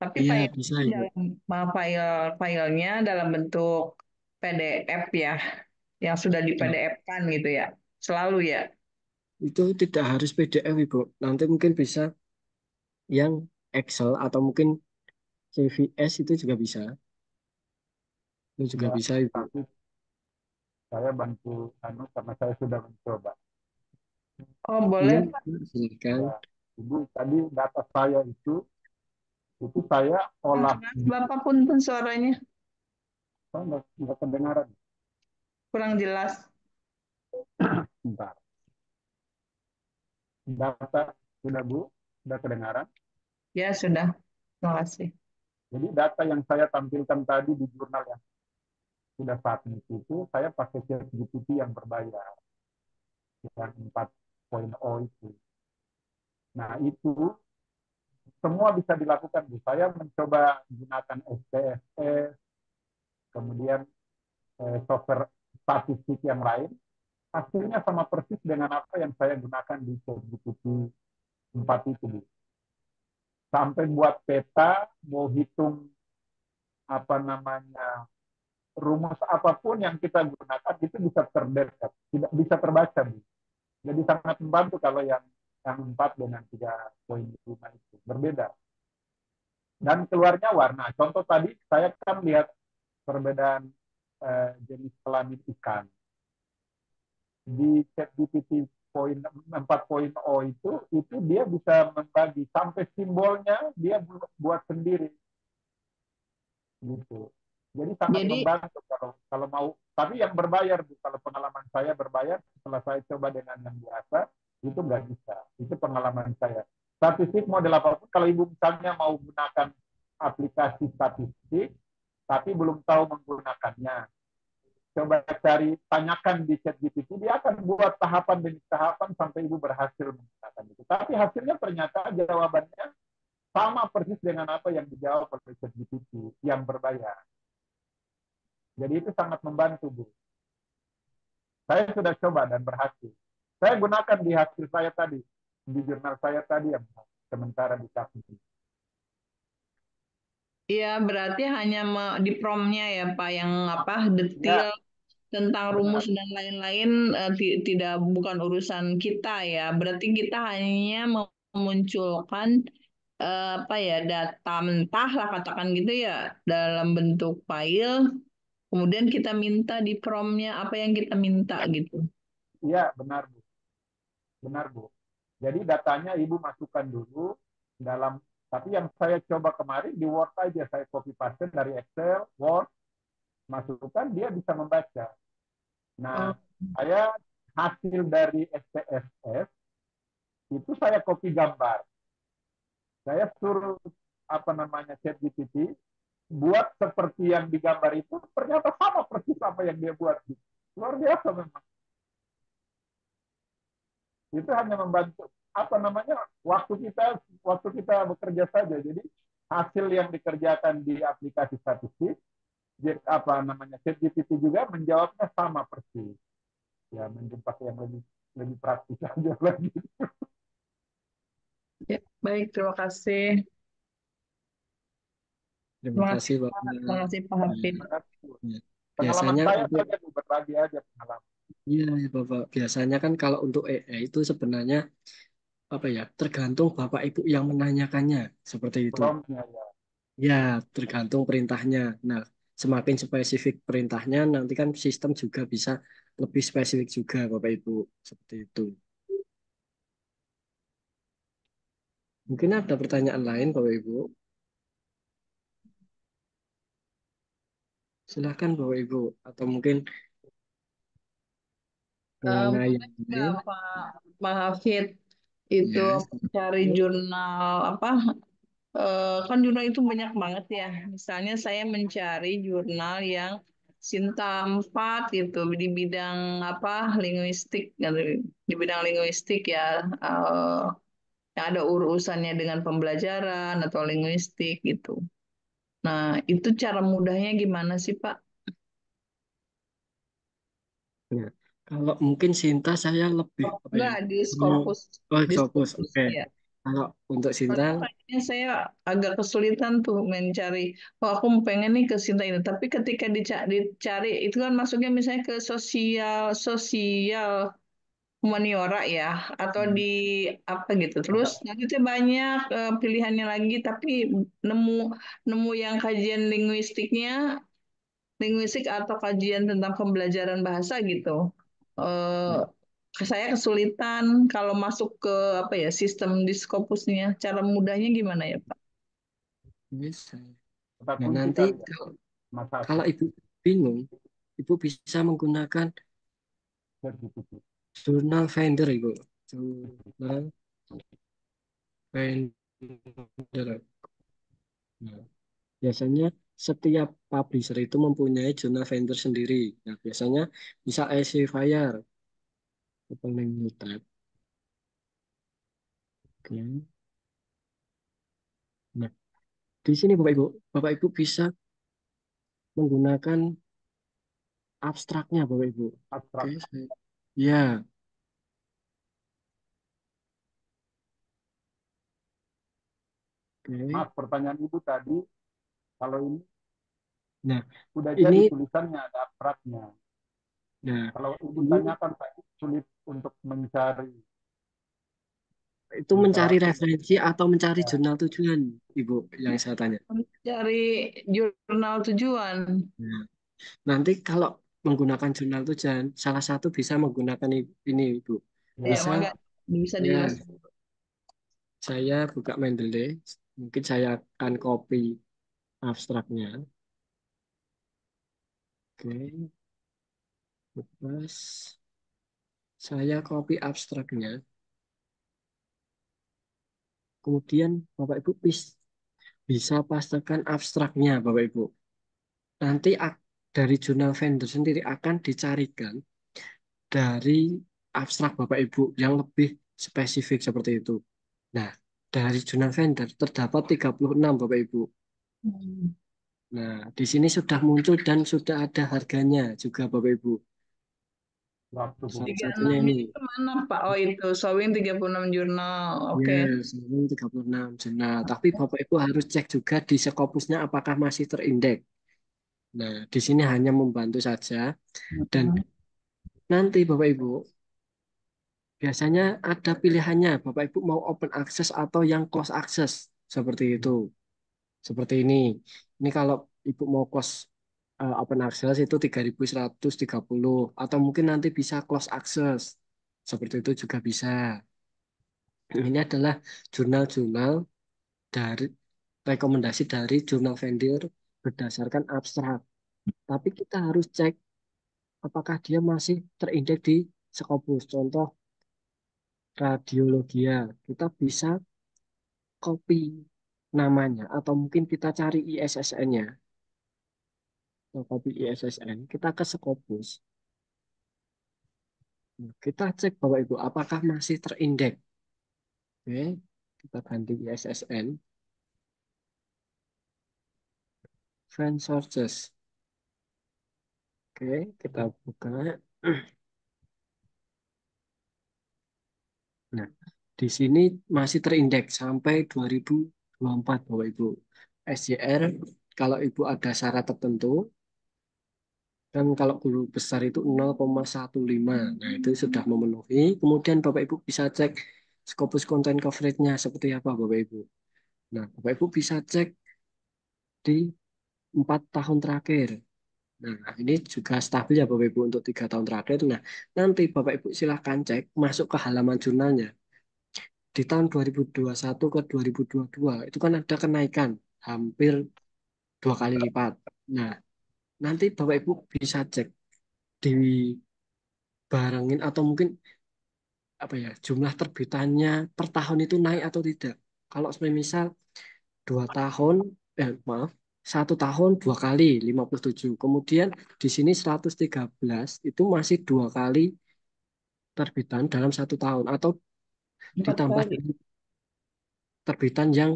Tapi Iya, file bisa ini Ibu. dalam filenya dalam bentuk PDF ya, yang sudah di Dan PDF-kan gitu ya. Selalu ya. itu tidak harus PDF Ibu. Nanti mungkin bisa yang Excel atau mungkin CVS itu juga bisa. Itu juga Ya, bisa Ibu. tapi saya bantu anu karena saya sudah mencoba. Oh, Iya, boleh. silakan. Ya, Ibu tadi data saya itu saya olah Bapak punten suaranya. Oh, nggak kedengaran. Kurang jelas. Bentar. Data sudah Bu, sudah kedengaran. Ya, sudah. Terima kasih. Jadi data yang saya tampilkan tadi di jurnal yang sudah submit itu, saya pakai ChatGPT yang berbayar, yang 4.0 itu. Nah, itu semua bisa dilakukan, Bu. Saya mencoba gunakan SPSS, kemudian software statistik yang lain, hasilnya sama persis dengan apa yang saya gunakan di ChatGPT 4 itu, Bu. Sampai buat peta, mau hitung apa namanya rumus apapun yang kita gunakan itu bisa terdetek, tidak bisa terbaca, Bu. Jadi sangat membantu kalau yang 4 dengan 3.5 itu berbeda. Dan keluarnya warna. Contoh tadi saya kan lihat perbedaan jenis kelamin ikan. Di ChatGPT 4.0 itu dia bisa membagi sampai simbolnya dia buat sendiri gitu. Jadi sangat Jadi, membantu kalau mau. Tapi yang berbayar, Bu, kalau pengalaman saya berbayar setelah saya coba dengan yang biasa itu nggak bisa. Itu pengalaman saya. Statistik model apapun, kalau Ibu misalnya mau gunakan aplikasi statistik tapi belum tahu menggunakannya, coba cari, tanyakan di ChatGPT, dia akan buat tahapan demi tahapan sampai Ibu berhasil menggunakan itu. Tapi hasilnya ternyata jawabannya sama persis dengan apa yang dijawab oleh ChatGPT yang berbayar. Jadi itu sangat membantu, Bu. Saya sudah coba dan berhasil. Saya gunakan di hasil saya tadi, di jurnal saya tadi yang sementara di ChatGPT. ya berarti hanya di promnya ya Pak yang apa Ya, detail tentang rumus benar. dan lain-lain tidak bukan urusan kita ya. Berarti kita hanya memunculkan apa ya data mentah lah katakan gitu ya dalam bentuk file. Kemudian kita minta di promnya apa yang kita minta gitu. Iya, benar, Bu. Benar, Bu. Jadi datanya Ibu masukkan dulu dalam, tapi yang saya coba kemarin di Word aja, saya copy paste dari Excel, Word, masukkan, dia bisa membaca. Oh, Nah, saya hasil dari SPSS, itu saya copy gambar. Saya suruh, apa namanya, ChatGPT, buat seperti yang digambar itu, ternyata sama persis apa yang dia buat. Luar biasa memang. Itu hanya membantu apa namanya waktu kita bekerja saja. Jadi hasil yang dikerjakan di aplikasi statistik apa namanya ChatGPT juga menjawabnya sama persis. Ya menjumpai yang lebih praktis aja lagi. ya, baik, terima kasih. Terima Terima kasih kasih Pak. Pak. Terima kasih Pak Hafid. Terima kasih. Ya. Pengalaman Biasanya saya untuk saja berbagi aja pengalaman. iya ya Bapak, biasanya kan kalau untuk AI itu sebenarnya apa ya, tergantung Bapak Ibu yang menanyakannya seperti itu. Promnya ya. Ya, tergantung perintahnya. Nah, semakin spesifik perintahnya, nanti kan sistem juga bisa lebih spesifik juga, Bapak Ibu. Seperti itu. Mungkin ada pertanyaan lain, Bapak Ibu. Silahkan, Bapak Ibu. Atau mungkin mengenai Boleh yang nggak lain. Pak Hafid itu Ya, cari jurnal apa? Kan jurnal itu banyak banget ya. Misalnya saya mencari jurnal yang Sinta 4 itu di bidang apa linguistik, gitu. Di bidang linguistik ya, yang ada urusannya dengan pembelajaran atau linguistik gitu. Nah, itu cara mudahnya gimana sih, Pak? ya. Kalau mungkin Sinta saya lebih Oh, apa ya? enggak, di Mau Scopus. oh, Di fokus. Scopus, Oke. ya. Kalau untuk Sinta, Soalnya kayaknya saya agak kesulitan tuh mencari, oh aku pengen nih ke Sinta ini. Tapi ketika dicari, itu kan masuknya misalnya ke sosial, sosial humaniora ya, atau di apa gitu. Terus nanti tuh banyak pilihannya lagi, tapi nemu nemu yang kajian linguistik atau kajian tentang pembelajaran bahasa gitu. Eh, saya kesulitan kalau masuk ke apa ya sistem Discopusnya. Cara mudahnya gimana ya Pak? bisa. Kata Nah, kunci nanti kali ya, kalau, Mas kalau Hafiz. Ibu bingung, Ibu bisa menggunakan jurnal vendor, Ibu. Jurnal vendor. Nah, biasanya setiap publisher itu mempunyai jurnal vendor sendiri. Nah, biasanya bisa Elsevier, opening new tab. Oke. Nah, di sini Bapak Ibu bisa menggunakan abstraknya Bapak Ibu. Oke, Abstrak. ya, Mas, oke. pertanyaan Ibu tadi, kalau ini Nah, udah ini, jadi tulisannya, ada abstraknya. nah, Kalau Ibu ini tanyakan tadi sulit untuk mencari itu mencari literatur. referensi atau mencari Ya. jurnal tujuan, Ibu, yang saya tanya. Cari jurnal tujuan. Nah, nanti kalau menggunakan jurnal tujuan, salah satu bisa menggunakan ini, Ibu. Ya. Ya, Misal, mangga bisa ya, dijelaskan. saya buka Mendeley, mungkin saya akan copy abstraknya. Oke, terus saya copy abstraknya. Kemudian Bapak Ibu bisa pastekan abstraknya, Bapak Ibu. Nanti dari jurnal vendor sendiri akan dicarikan dari abstrak Bapak Ibu yang lebih spesifik seperti itu. Nah, dari jurnal vendor terdapat 36 Bapak Ibu. Hmm. Nah, di sini sudah muncul dan sudah ada harganya juga Bapak Ibu. Waktu Salah satunya 36 ini. itu mana Pak? Oh itu, showing 36 jurnal. Oke. Yes, ini 36 jurnal. Tapi Bapak Ibu harus cek juga di Scopusnya apakah masih terindeks. Nah, di sini hanya membantu saja. Dan Hmm. nanti Bapak Ibu, biasanya ada pilihannya. Bapak Ibu mau open access atau yang close access. Seperti itu. Seperti ini. Ini kalau Ibu mau close open access itu 3130. Atau mungkin nanti bisa close access. Seperti itu juga bisa. Ini adalah jurnal-jurnal dari rekomendasi dari jurnal vendor berdasarkan abstrak. Tapi kita harus cek apakah dia masih terindeks di Scopus. Contoh radiologia, kita bisa copy namanya atau mungkin kita cari ISSN-nya. Kita copy ISSN, kita ke Scopus. Nah, kita cek Bapak Ibu apakah masih terindeks. Oke, kita ganti ISSN. Friend sources. Oke, kita buka. Nah, di sini masih terindeks sampai 2024, Bapak Ibu. SJR, kalau Ibu ada syarat tertentu, kan kalau guru besar itu 0,15. Nah, itu sudah memenuhi. Kemudian Bapak Ibu bisa cek Scopus Content Coverage-nya seperti apa, Bapak Ibu. Nah, Bapak Ibu bisa cek di 4 tahun terakhir. Nah, ini juga stabil ya Bapak Ibu untuk 3 tahun terakhir. Nah, nanti Bapak Ibu silahkan cek masuk ke halaman jurnalnya. Di tahun 2021 ke 2022 itu kan ada kenaikan hampir 2 kali lipat. Nah, nanti Bapak Ibu bisa cek dibarengin atau mungkin apa ya jumlah terbitannya per tahun itu naik atau tidak. Kalau misal 2 tahun, maaf, 1 tahun 2 kali 57. Kemudian di sini 113 itu masih 2 kali terbitan dalam 1 tahun atau 4 ditambah kali. terbitan yang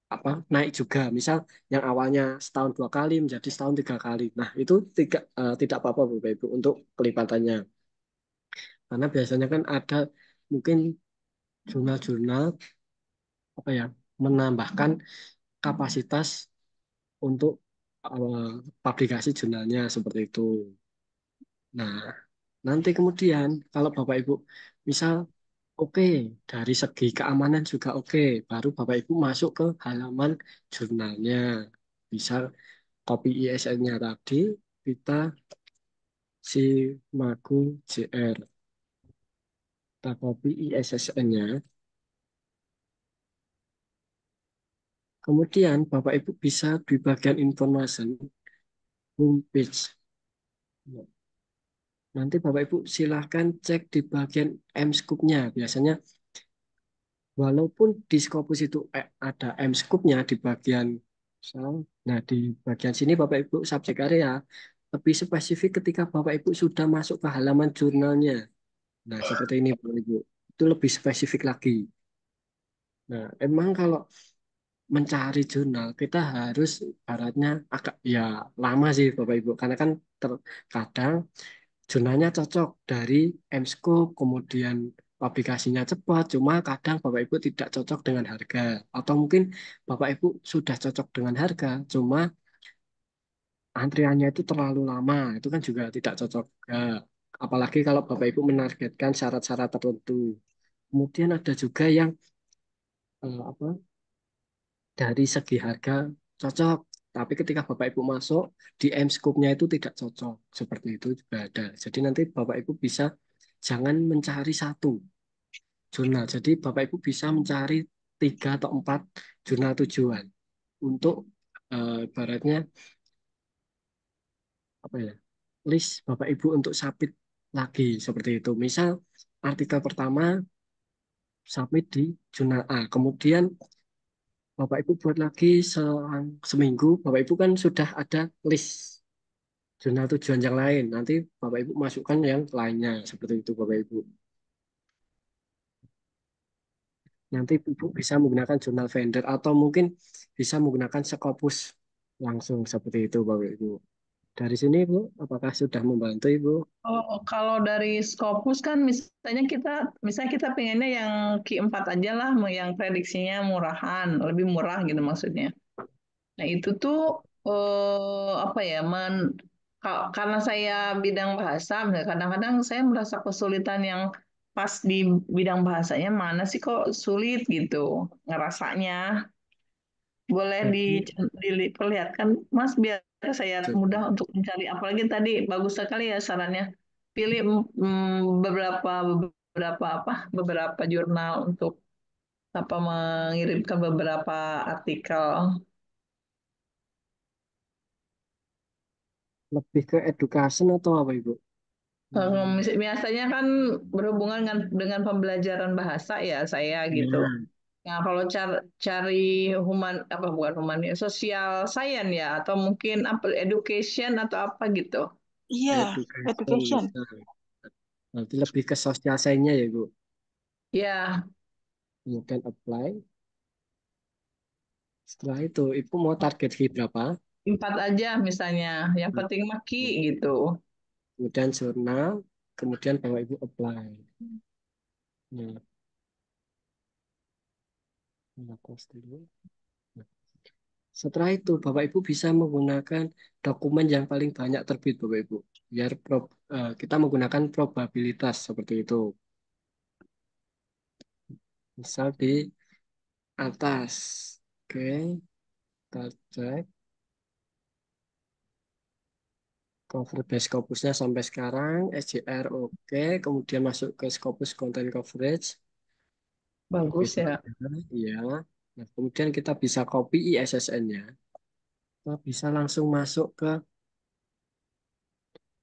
apa naik juga misal yang awalnya setahun 2 kali menjadi setahun 3 kali nah itu tidak apa-apa Bapak Ibu untuk kelipatannya karena biasanya kan ada mungkin jurnal-jurnal apa ya menambahkan kapasitas untuk publikasi jurnalnya seperti itu nah nanti kemudian kalau Bapak Ibu misal oke dari segi keamanan juga oke baru Bapak Ibu masuk ke halaman jurnalnya bisa copy ISN-nya tadi kita si Magu JR. Kita copy ISSN-nya. Kemudian Bapak Ibu bisa di bagian information homepage. Nah, nanti Bapak Ibu silahkan cek di bagian M-Scoop-nya. Biasanya walaupun di Scopus itu ada M-Scoop-nya di bagian nah di bagian sini Bapak Ibu subjek area lebih spesifik ketika Bapak Ibu sudah masuk ke halaman jurnalnya. Nah, seperti ini Bapak Ibu. Itu lebih spesifik lagi. Nah, emang kalau mencari jurnal kita harus baratnya agak ya lama sih Bapak Ibu karena kan terkadang jurnalnya cocok dari M-Scope kemudian publikasinya cepat cuma kadang Bapak Ibu tidak cocok dengan harga atau mungkin Bapak Ibu sudah cocok dengan harga cuma antriannya itu terlalu lama itu kan juga tidak cocok ya. Apalagi kalau Bapak Ibu menargetkan syarat-syarat tertentu. Kemudian ada juga yang apa dari segi harga cocok, tapi ketika Bapak Ibu masuk di M-Scoop-nya itu tidak cocok. Seperti itu juga ada. Jadi nanti Bapak Ibu bisa jangan mencari satu jurnal. Jadi Bapak Ibu bisa mencari 3 atau 4 jurnal tujuan untuk ibaratnya apa ya list Bapak Ibu untuk submit lagi seperti itu. Misal artikel pertama submit di jurnal A, kemudian Bapak Ibu buat lagi selang seminggu, Bapak Ibu kan sudah ada list jurnal tujuan yang lain. Nanti Bapak Ibu masukkan yang lainnya, seperti itu Bapak Ibu. Nanti Ibu bisa menggunakan jurnal vendor atau mungkin bisa menggunakan Scopus langsung seperti itu Bapak Ibu. Dari sini Ibu, apakah sudah membantu Ibu? Oh, kalau dari Scopus kan misalnya kita pengennya yang Q4 aja lah, yang prediksinya murahan, lebih murah gitu maksudnya. Nah, itu tuh apa ya, karena saya bidang bahasa, kadang-kadang saya merasa kesulitan yang pas di bidang bahasanya mana sih kok sulit gitu ngerasanya. Boleh Jadi, diperlihatkan, Mas, biar saya mudah untuk mencari. Apalagi tadi bagus sekali ya sarannya. Pilih beberapa beberapa beberapa jurnal untuk mengirimkan beberapa artikel. lebih ke education atau apa Ibu? Biasanya kan berhubungan dengan pembelajaran bahasa ya saya gitu. Ya, Nah, kalau cari bukan human ya, sosial science ya atau mungkin apa education atau apa gitu. Iya, education education. bisa. Nanti lebih ke sosial sainsnya ya Ibu. Ya, Kemudian apply. Setelah itu, Ibu mau target fee berapa? 4 aja misalnya. Yang penting maki gitu. Kemudian jurnal, kemudian Bapak Ibu apply. Nah, close dulu. Nah, setelah itu, Bapak Ibu bisa menggunakan dokumen yang paling banyak terbit, Bapak Ibu. Biar kita menggunakan probabilitas seperti itu. Misal di atas. Oke, kita cek. Cover base Scopusnya sampai sekarang, SJR oke. Kemudian masuk ke Scopus Content Coverage. Bagus Bisa, ya. iya. Nah, kemudian kita bisa copy ISSN-nya. Kita bisa langsung masuk ke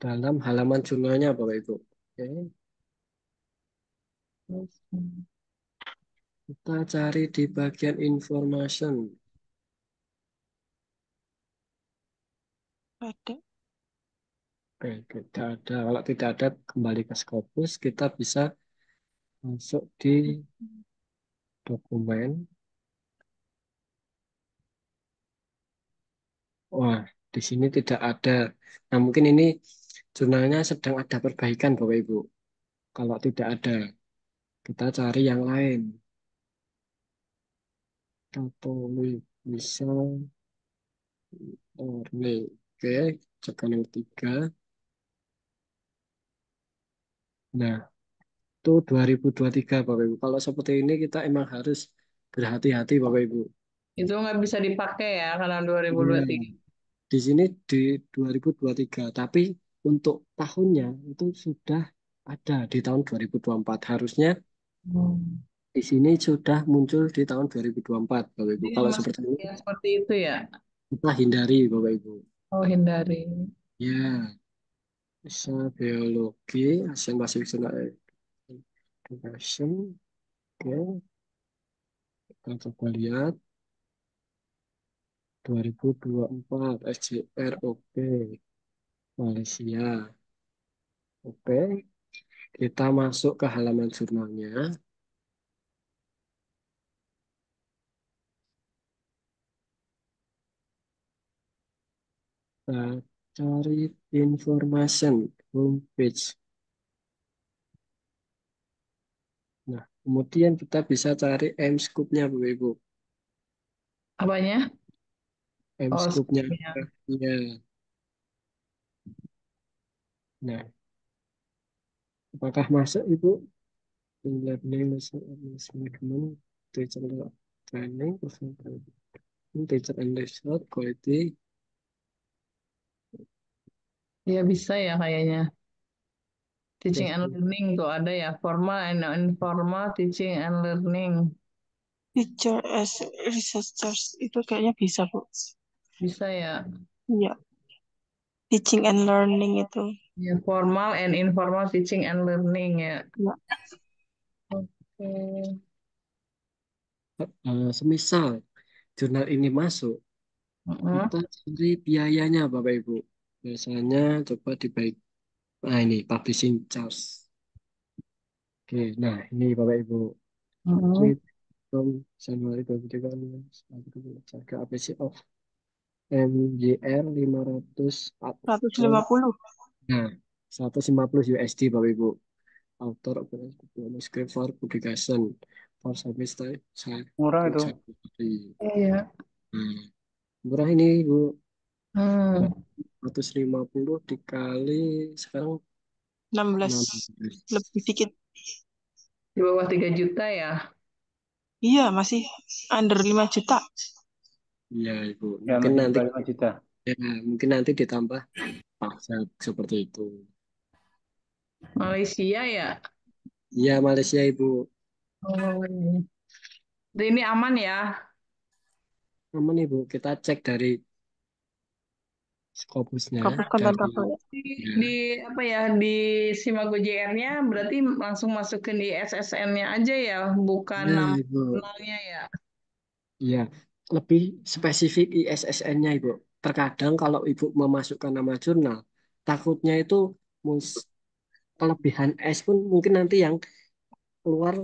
dalam halaman jurnalnya, Bapak Ibu. Oke, kita cari di bagian information. Ada. Oke, tidak ada. Kalau tidak ada, kembali ke Scopus. Kita bisa masuk di dokumen. Wah, di sini tidak ada. Nah, mungkin ini jurnalnya sedang ada perbaikan, Bapak Ibu. Kalau tidak ada, kita cari yang lain. Katolik bisa Orle. Oke, cekan yang tiga. Nah, itu 2023, Bapak Ibu. Kalau seperti ini kita emang harus berhati-hati, Bapak Ibu. Itu nggak bisa dipakai ya karena Iya, 2023. di sini di 2023, tapi untuk tahunnya itu sudah ada di tahun 2024. Harusnya Hmm. di sini sudah muncul di tahun 2024, Bapak Ibu. Jadi Kalau masuk seperti ini, yang seperti itu ya. kita hindari, Bapak Ibu. Oh, hindari. Ya, Bisa biologi, Asian Pacific Journal Education. Oke, kita coba lihat 2024 SJR. Oke, Malaysia. Oke, kita masuk ke halaman jurnalnya. Kita cari information homepage. Nah, kemudian kita bisa cari M-scoop-nya, Bu Ibu. Apanya? Oh, M-scoop-nya. scoopnya. Ya. Nah, apakah masuk Ibu? Learning management, teacher training, teacher and research, quality. Ya bisa ya kayaknya. Teaching and Yes, learning tuh ada ya, formal and informal teaching and learning. Teacher as researchers itu kayaknya bisa, Bu. Bisa ya. Iya. Teaching and learning itu. Ya, formal and informal teaching and learning ya. Ya. Oke. semisal jurnal ini masuk, kita cari biayanya Bapak Ibu. Biasanya coba dibagi. Nah ini publishing charge. Oke, nah ini Bapak Ibu. Tweet from Januari 2023 harga APC of MJR 150. Nah, 150 USD Bapak Ibu. Author of manuscript for publication for semester Murah itu. Iya. Murah ini Ibu. Hmm. 150 dikali sekarang 16. Lebih dikit. Di bawah 3 juta ya? Iya, masih under 5 juta. Iya Ibu. Ya, Mungkin masih nanti 5 juta. ya, mungkin nanti ditambah pajak seperti itu. Malaysia ya? Iya Malaysia Ibu. Oh, iya. Ini aman ya? Aman Ibu. Kita cek dari Scopusnya Scopus konten dari profil. Di apa ya, di Simago JR-nya berarti langsung masukin di SSN-nya aja ya, bukan Nah, nama Ibu. jurnalnya ya. Iya, lebih spesifik ISSN-nya Ibu. Terkadang kalau Ibu memasukkan nama jurnal, takutnya itu kelebihan S pun mungkin nanti yang keluar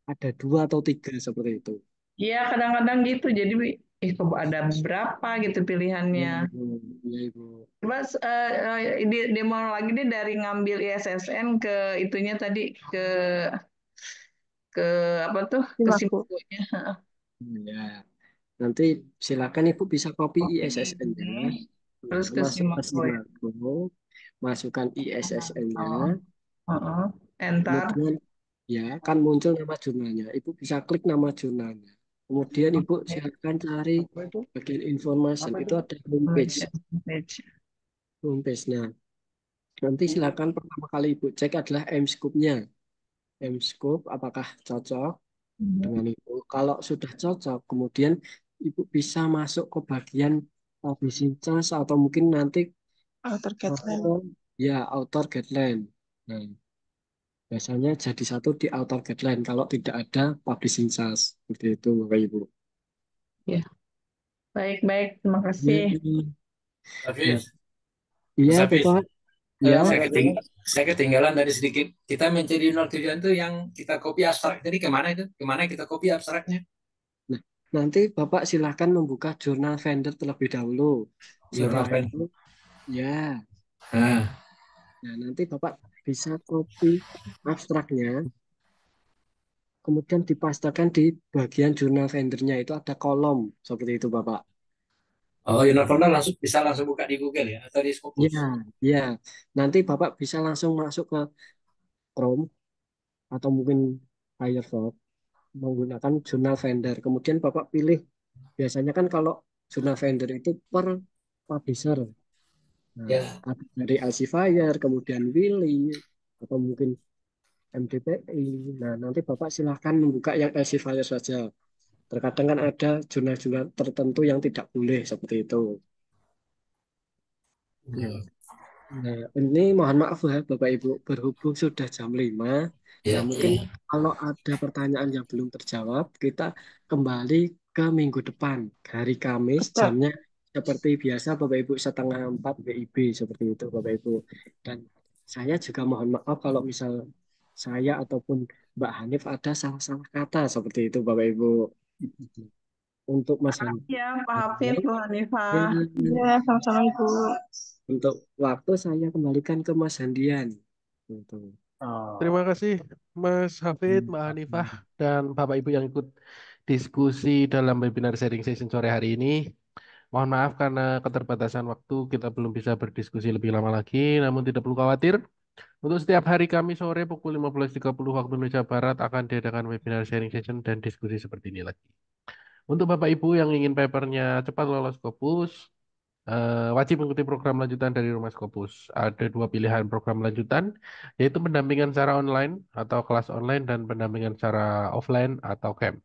ada 2 atau 3 seperti itu. Iya, kadang-kadang gitu. Jadi kok ada berapa gitu pilihannya. Iya Ibu. Iya Ibu. Coba demo lagi deh dari ngambil ISSN ke itunya tadi ke apa tuh ke Simago. Simagonya. Ya, nanti silakan Ibu bisa copy Oke, ISSN-nya, terus ke masuk ke Simago ya. Simago, masukkan ISSN-nya, Enter. kemudian ya kan muncul nama jurnalnya. Ibu bisa klik nama jurnalnya. Kemudian Ibu silakan cari bagian information. Itu ada homepage. Homepage. Nah, nanti silakan pertama kali Ibu cek adalah M-scoop-nya. M-scoop apakah cocok dengan Ibu. Kalau sudah cocok, kemudian Ibu bisa masuk ke bagian publishing charge atau mungkin nanti Author guideline. ya author guideline. Nah, biasanya jadi satu di author guideline kalau tidak ada publishing charge. Seperti itu Bapak Ibu. Ya, baik-baik. Terima kasih. Hafiz, Iya, Mas Hafiz, Bapak. Ya, saya ketinggalan dari sedikit. Kita mencari jurnal tujuan itu yang kita copy abstrak. Jadi kemana itu? Kemana kita copy abstraknya? nah, nanti Bapak silahkan membuka jurnal vendor terlebih dahulu. Jurnal Setelah vendor. itu, ya. Nah, Nah, nanti Bapak bisa copy abstraknya, kemudian dipastekan di bagian jurnal vendornya itu ada kolom seperti itu, Bapak. oh, jurnal vendor bisa langsung buka di Google ya atau di Scopus. Ya, ya. Nanti Bapak bisa langsung masuk ke Chrome atau mungkin Firefox menggunakan jurnal vendor. Kemudian Bapak pilih, biasanya kan kalau jurnal vendor itu per publisher. Nah, Ya. ada dari Elsevier, kemudian Willy, atau mungkin MDPI. Nah, nanti Bapak silahkan membuka yang Elsevier saja. Terkadang kan ada jurnal-jurnal tertentu yang tidak boleh seperti itu. Ya. Nah, ini mohon maaf ya Bapak Ibu, berhubung sudah jam 5, Ya, nah ya. mungkin kalau ada pertanyaan yang belum terjawab, kita kembali ke minggu depan, hari Kamis, Betul. jamnya seperti biasa Bapak Ibu 3:30 WIB, seperti itu Bapak Ibu. Dan saya juga mohon maaf kalau misal saya ataupun Mbak Hanif ada salah-salah kata seperti itu Bapak Ibu. Untuk Mas Hanif, Ya, Pak Hafid, Bu ya, Hanifah. Ya, sama-sama Ibu. untuk waktu saya kembalikan ke Mas Handian. Gitu. Terima kasih Mas Hafid, Mbak Hanifah, dan Bapak Ibu yang ikut diskusi dalam webinar sharing session sore hari ini. Mohon maaf karena keterbatasan waktu kita belum bisa berdiskusi lebih lama lagi, namun tidak perlu khawatir. Untuk setiap hari kami sore pukul 15.30 waktu Indonesia Barat akan diadakan webinar sharing session dan diskusi seperti ini lagi. Untuk Bapak Ibu yang ingin papernya cepat lolos Scopus, wajib mengikuti program lanjutan dari Rumah Scopus. Ada dua pilihan program lanjutan, yaitu pendampingan secara online atau kelas online dan pendampingan secara offline atau camp.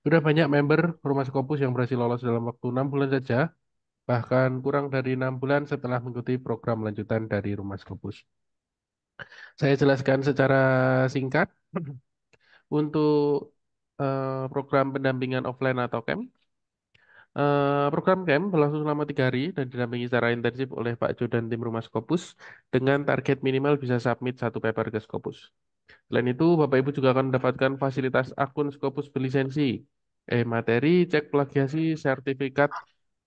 Sudah banyak member Rumah Scopus yang berhasil lolos dalam waktu 6 bulan saja, bahkan kurang dari 6 bulan setelah mengikuti program lanjutan dari Rumah Scopus. Saya jelaskan secara singkat untuk program pendampingan offline atau camp. Program camp berlangsung selama 3 hari dan didampingi secara intensif oleh Pak Jo dan tim Rumah Scopus dengan target minimal bisa submit satu paper ke Scopus. Selain itu, Bapak Ibu juga akan mendapatkan fasilitas akun Scopus berlisensi, materi, cek plagiasi, sertifikat,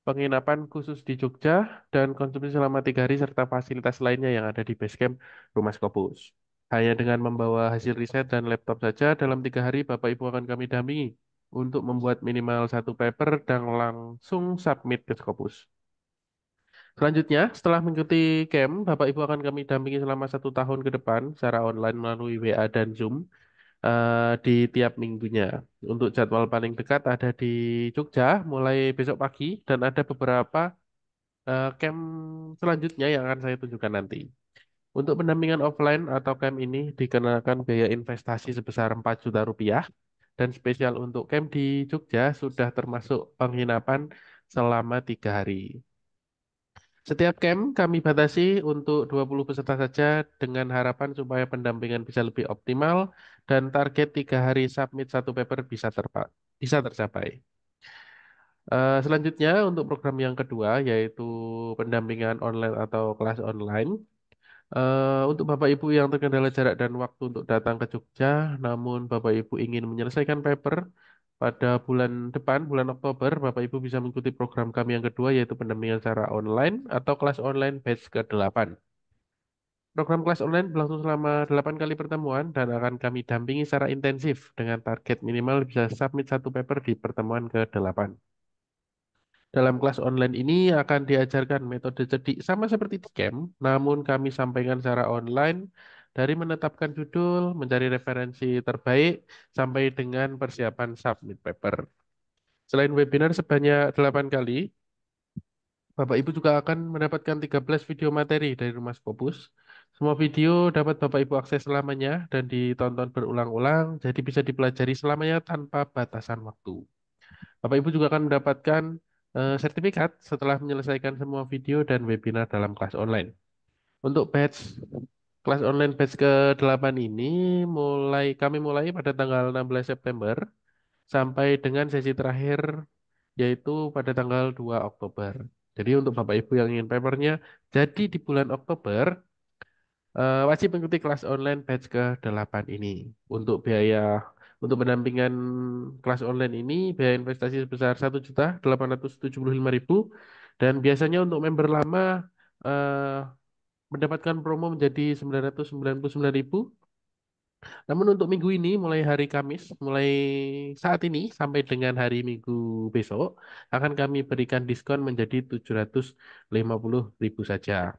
penginapan khusus di Jogja, dan konsumsi selama 3 hari serta fasilitas lainnya yang ada di Basecamp Rumah Scopus. Hanya dengan membawa hasil riset dan laptop saja, dalam 3 hari Bapak Ibu akan kami dampingi untuk membuat minimal satu paper dan langsung submit ke Scopus. Selanjutnya, setelah mengikuti camp, Bapak Ibu akan kami dampingi selama 1 tahun ke depan secara online melalui WA dan Zoom di tiap minggunya. Untuk jadwal paling dekat ada di Jogja mulai besok pagi dan ada beberapa camp selanjutnya yang akan saya tunjukkan nanti. Untuk pendampingan offline atau camp ini dikenakan biaya investasi sebesar 4 juta rupiah dan spesial untuk camp di Jogja sudah termasuk penginapan selama 3 hari. Setiap camp kami batasi untuk 20 peserta saja dengan harapan supaya pendampingan bisa lebih optimal dan target 3 hari submit satu paper bisa tercapai. Selanjutnya untuk program yang kedua yaitu pendampingan online atau kelas online. Untuk Bapak Ibu yang terkendala jarak dan waktu untuk datang ke Jogja, namun Bapak Ibu ingin menyelesaikan paper pada bulan depan, bulan Oktober, Bapak Ibu bisa mengikuti program kami yang kedua yaitu pendampingan secara online atau kelas online batch ke-8. Program kelas online berlangsung selama 8 kali pertemuan dan akan kami dampingi secara intensif dengan target minimal bisa submit satu paper di pertemuan ke-8. Dalam kelas online ini akan diajarkan metode cerdik sama seperti di camp, namun kami sampaikan secara online dari menetapkan judul, mencari referensi terbaik, sampai dengan persiapan submit paper. Selain webinar sebanyak 8 kali, Bapak Ibu juga akan mendapatkan 13 video materi dari Rumah Scopus. Semua video dapat Bapak Ibu akses selamanya dan ditonton berulang-ulang, jadi bisa dipelajari selamanya tanpa batasan waktu. Bapak Ibu juga akan mendapatkan sertifikat setelah menyelesaikan semua video dan webinar dalam kelas online. Untuk batch kelas online batch ke-8 ini kami mulai pada tanggal 16 September sampai dengan sesi terakhir yaitu pada tanggal 2 Oktober. Jadi untuk Bapak Ibu yang ingin papernya jadi di bulan Oktober wajib mengikuti kelas online batch ke-8 ini. Untuk pendampingan kelas online ini biaya investasi sebesar 1.875.000 dan biasanya untuk member lama eh, mendapatkan promo menjadi 999.000. Namun untuk minggu ini mulai hari Kamis, mulai saat ini sampai dengan hari Minggu besok akan kami berikan diskon menjadi 750.000 saja.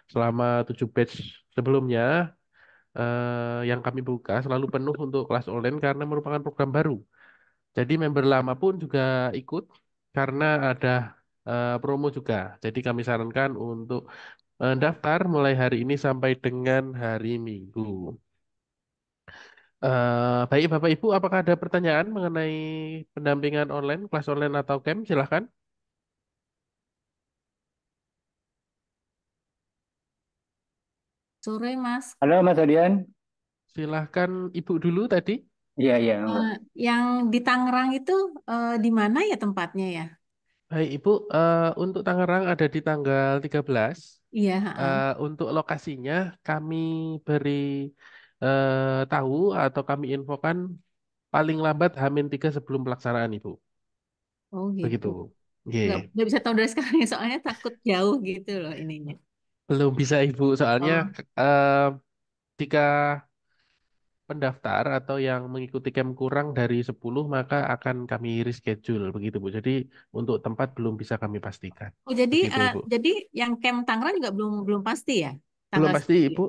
Selama 7 batch sebelumnya yang kami buka selalu penuh untuk kelas online karena merupakan program baru. Jadi member lama pun juga ikut karena ada promo juga. Jadi kami sarankan untuk daftar mulai hari ini sampai dengan hari Minggu. Baik Bapak Ibu, apakah ada pertanyaan mengenai pendampingan online, kelas online atau camp? Silahkan. 。Sore, Mas. Halo Mas Adian. Silahkan Ibu dulu tadi. Iya, iya, monggo. Yang di Tangerang itu di mana ya tempatnya ya? Baik Ibu, untuk Tangerang ada di tanggal 13. Iya, heeh. Untuk lokasinya kami beri tahu atau kami infokan paling lambat H-3 sebelum pelaksanaan Ibu. Oh gitu. Begitu. Oke. Nggak bisa tahu dari sekarang ya, soalnya takut jauh gitu loh ininya. Belum bisa Ibu, soalnya Oh, eh, jika pendaftar atau yang mengikuti camp kurang dari 10 maka akan kami reschedule begitu Bu. Jadi untuk tempat belum bisa kami pastikan. oh jadi Begitu Ibu. jadi yang camp Tangerang juga belum belum pasti ya Belum tanggal pasti segini. Ibu.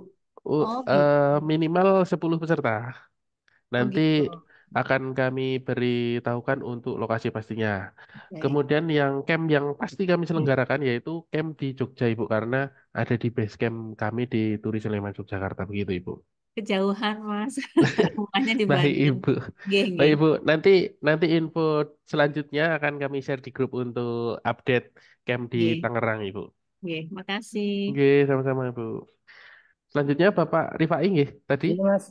Oh gitu. Minimal 10 peserta. Oh Nanti gitu. akan kami beritahukan untuk lokasi pastinya. Ya, ya. Kemudian yang camp yang pasti kami selenggarakan yaitu camp di Jogja Ibu karena ada di base camp kami di Turi Sleman Yogyakarta begitu Ibu. Kejauhan Mas. Rumahnya di Baik Bandung. Ibu. Nggih, Baik nggih. Ibu, nanti nanti info selanjutnya akan kami share di grup untuk update camp di Nggih, Tangerang Ibu. nggih. Makasih. Oke, sama-sama Ibu. Selanjutnya Bapak Rifai nggih tadi. Ini Mas,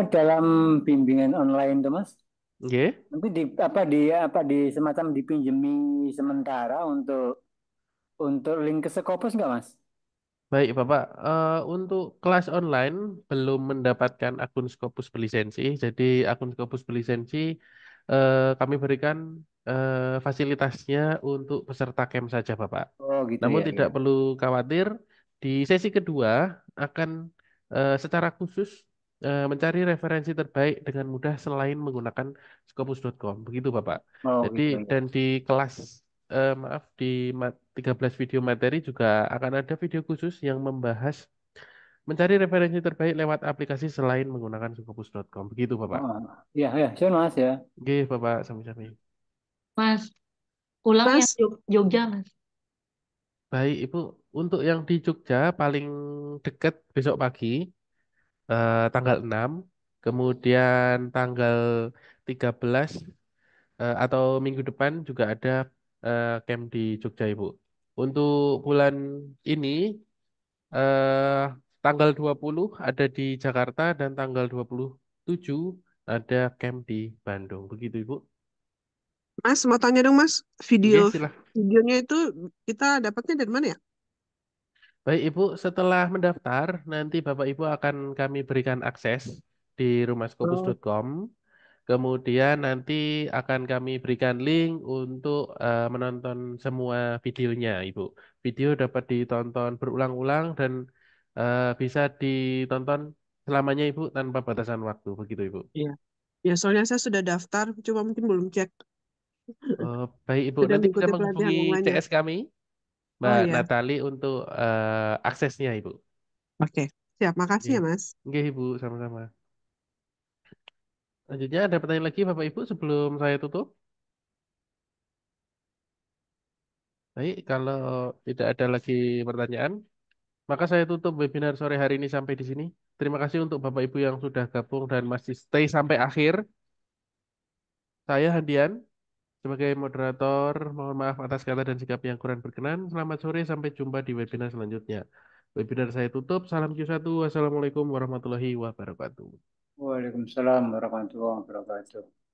dalam bimbingan online tuh Mas, Nggih. nanti di semacam dipinjemi sementara untuk link ke Sekopus nggak Mas? Baik, Bapak. Untuk kelas online belum mendapatkan akun Scopus berlisensi. Jadi akun Scopus berlisensi kami berikan fasilitasnya untuk peserta camp saja, Bapak. Oh gitu Namun ya, tidak ya. perlu khawatir, di sesi kedua akan secara khusus mencari referensi terbaik dengan mudah selain menggunakan scopus.com. Begitu, Bapak. Oh Jadi gitu ya. dan di kelas maaf di 13 video materi juga akan ada video khusus yang membahas mencari referensi terbaik lewat aplikasi selain menggunakan scopus.com. Begitu, Bapak. Oh, ya, ya, siap Mas ya. Oke, Bapak, sami-sami. Mas, pulang yang Mas, Jogja, Mas. Baik, Ibu. Untuk yang di Jogja paling dekat besok pagi, tanggal 6, kemudian tanggal 13 atau minggu depan juga ada camp di Jogja, Ibu. Untuk bulan ini eh, tanggal 20 ada di Jakarta dan tanggal 27 ada camp di Bandung. Begitu, Ibu. Mas, mau tanya dong, Mas. Video Oke, silakan. videonya itu kita dapatnya dari mana ya? Baik, Ibu, setelah mendaftar, nanti Bapak Ibu akan kami berikan akses di Oh, rumahskopus.com. Kemudian nanti akan kami berikan link untuk menonton semua videonya, Ibu. Video dapat ditonton berulang-ulang dan bisa ditonton selamanya, Ibu, tanpa batasan waktu. Begitu, Ibu. iya. Ya, soalnya saya sudah daftar, cuma mungkin belum cek. Baik, Ibu, Sudah nanti bisa mengikuti menghubungi pelatihan online-nya. CS kami, Oh Mbak iya, Natali, untuk aksesnya, Ibu. oke. Siap, makasih Oke, ya, Mas. Oke, Ibu, sama-sama. Selanjutnya ada pertanyaan lagi Bapak Ibu sebelum saya tutup? Baik, kalau tidak ada lagi pertanyaan, maka saya tutup webinar sore hari ini sampai di sini. Terima kasih untuk Bapak Ibu yang sudah gabung dan masih stay sampai akhir. Saya Handian sebagai moderator. Mohon maaf atas kata dan sikap yang kurang berkenan. Selamat sore, sampai jumpa di webinar selanjutnya. Webinar saya tutup. Salam Q1. Wassalamualaikum warahmatullahi wabarakatuh. Waalaikumsalam warahmatullahi wabarakatuh.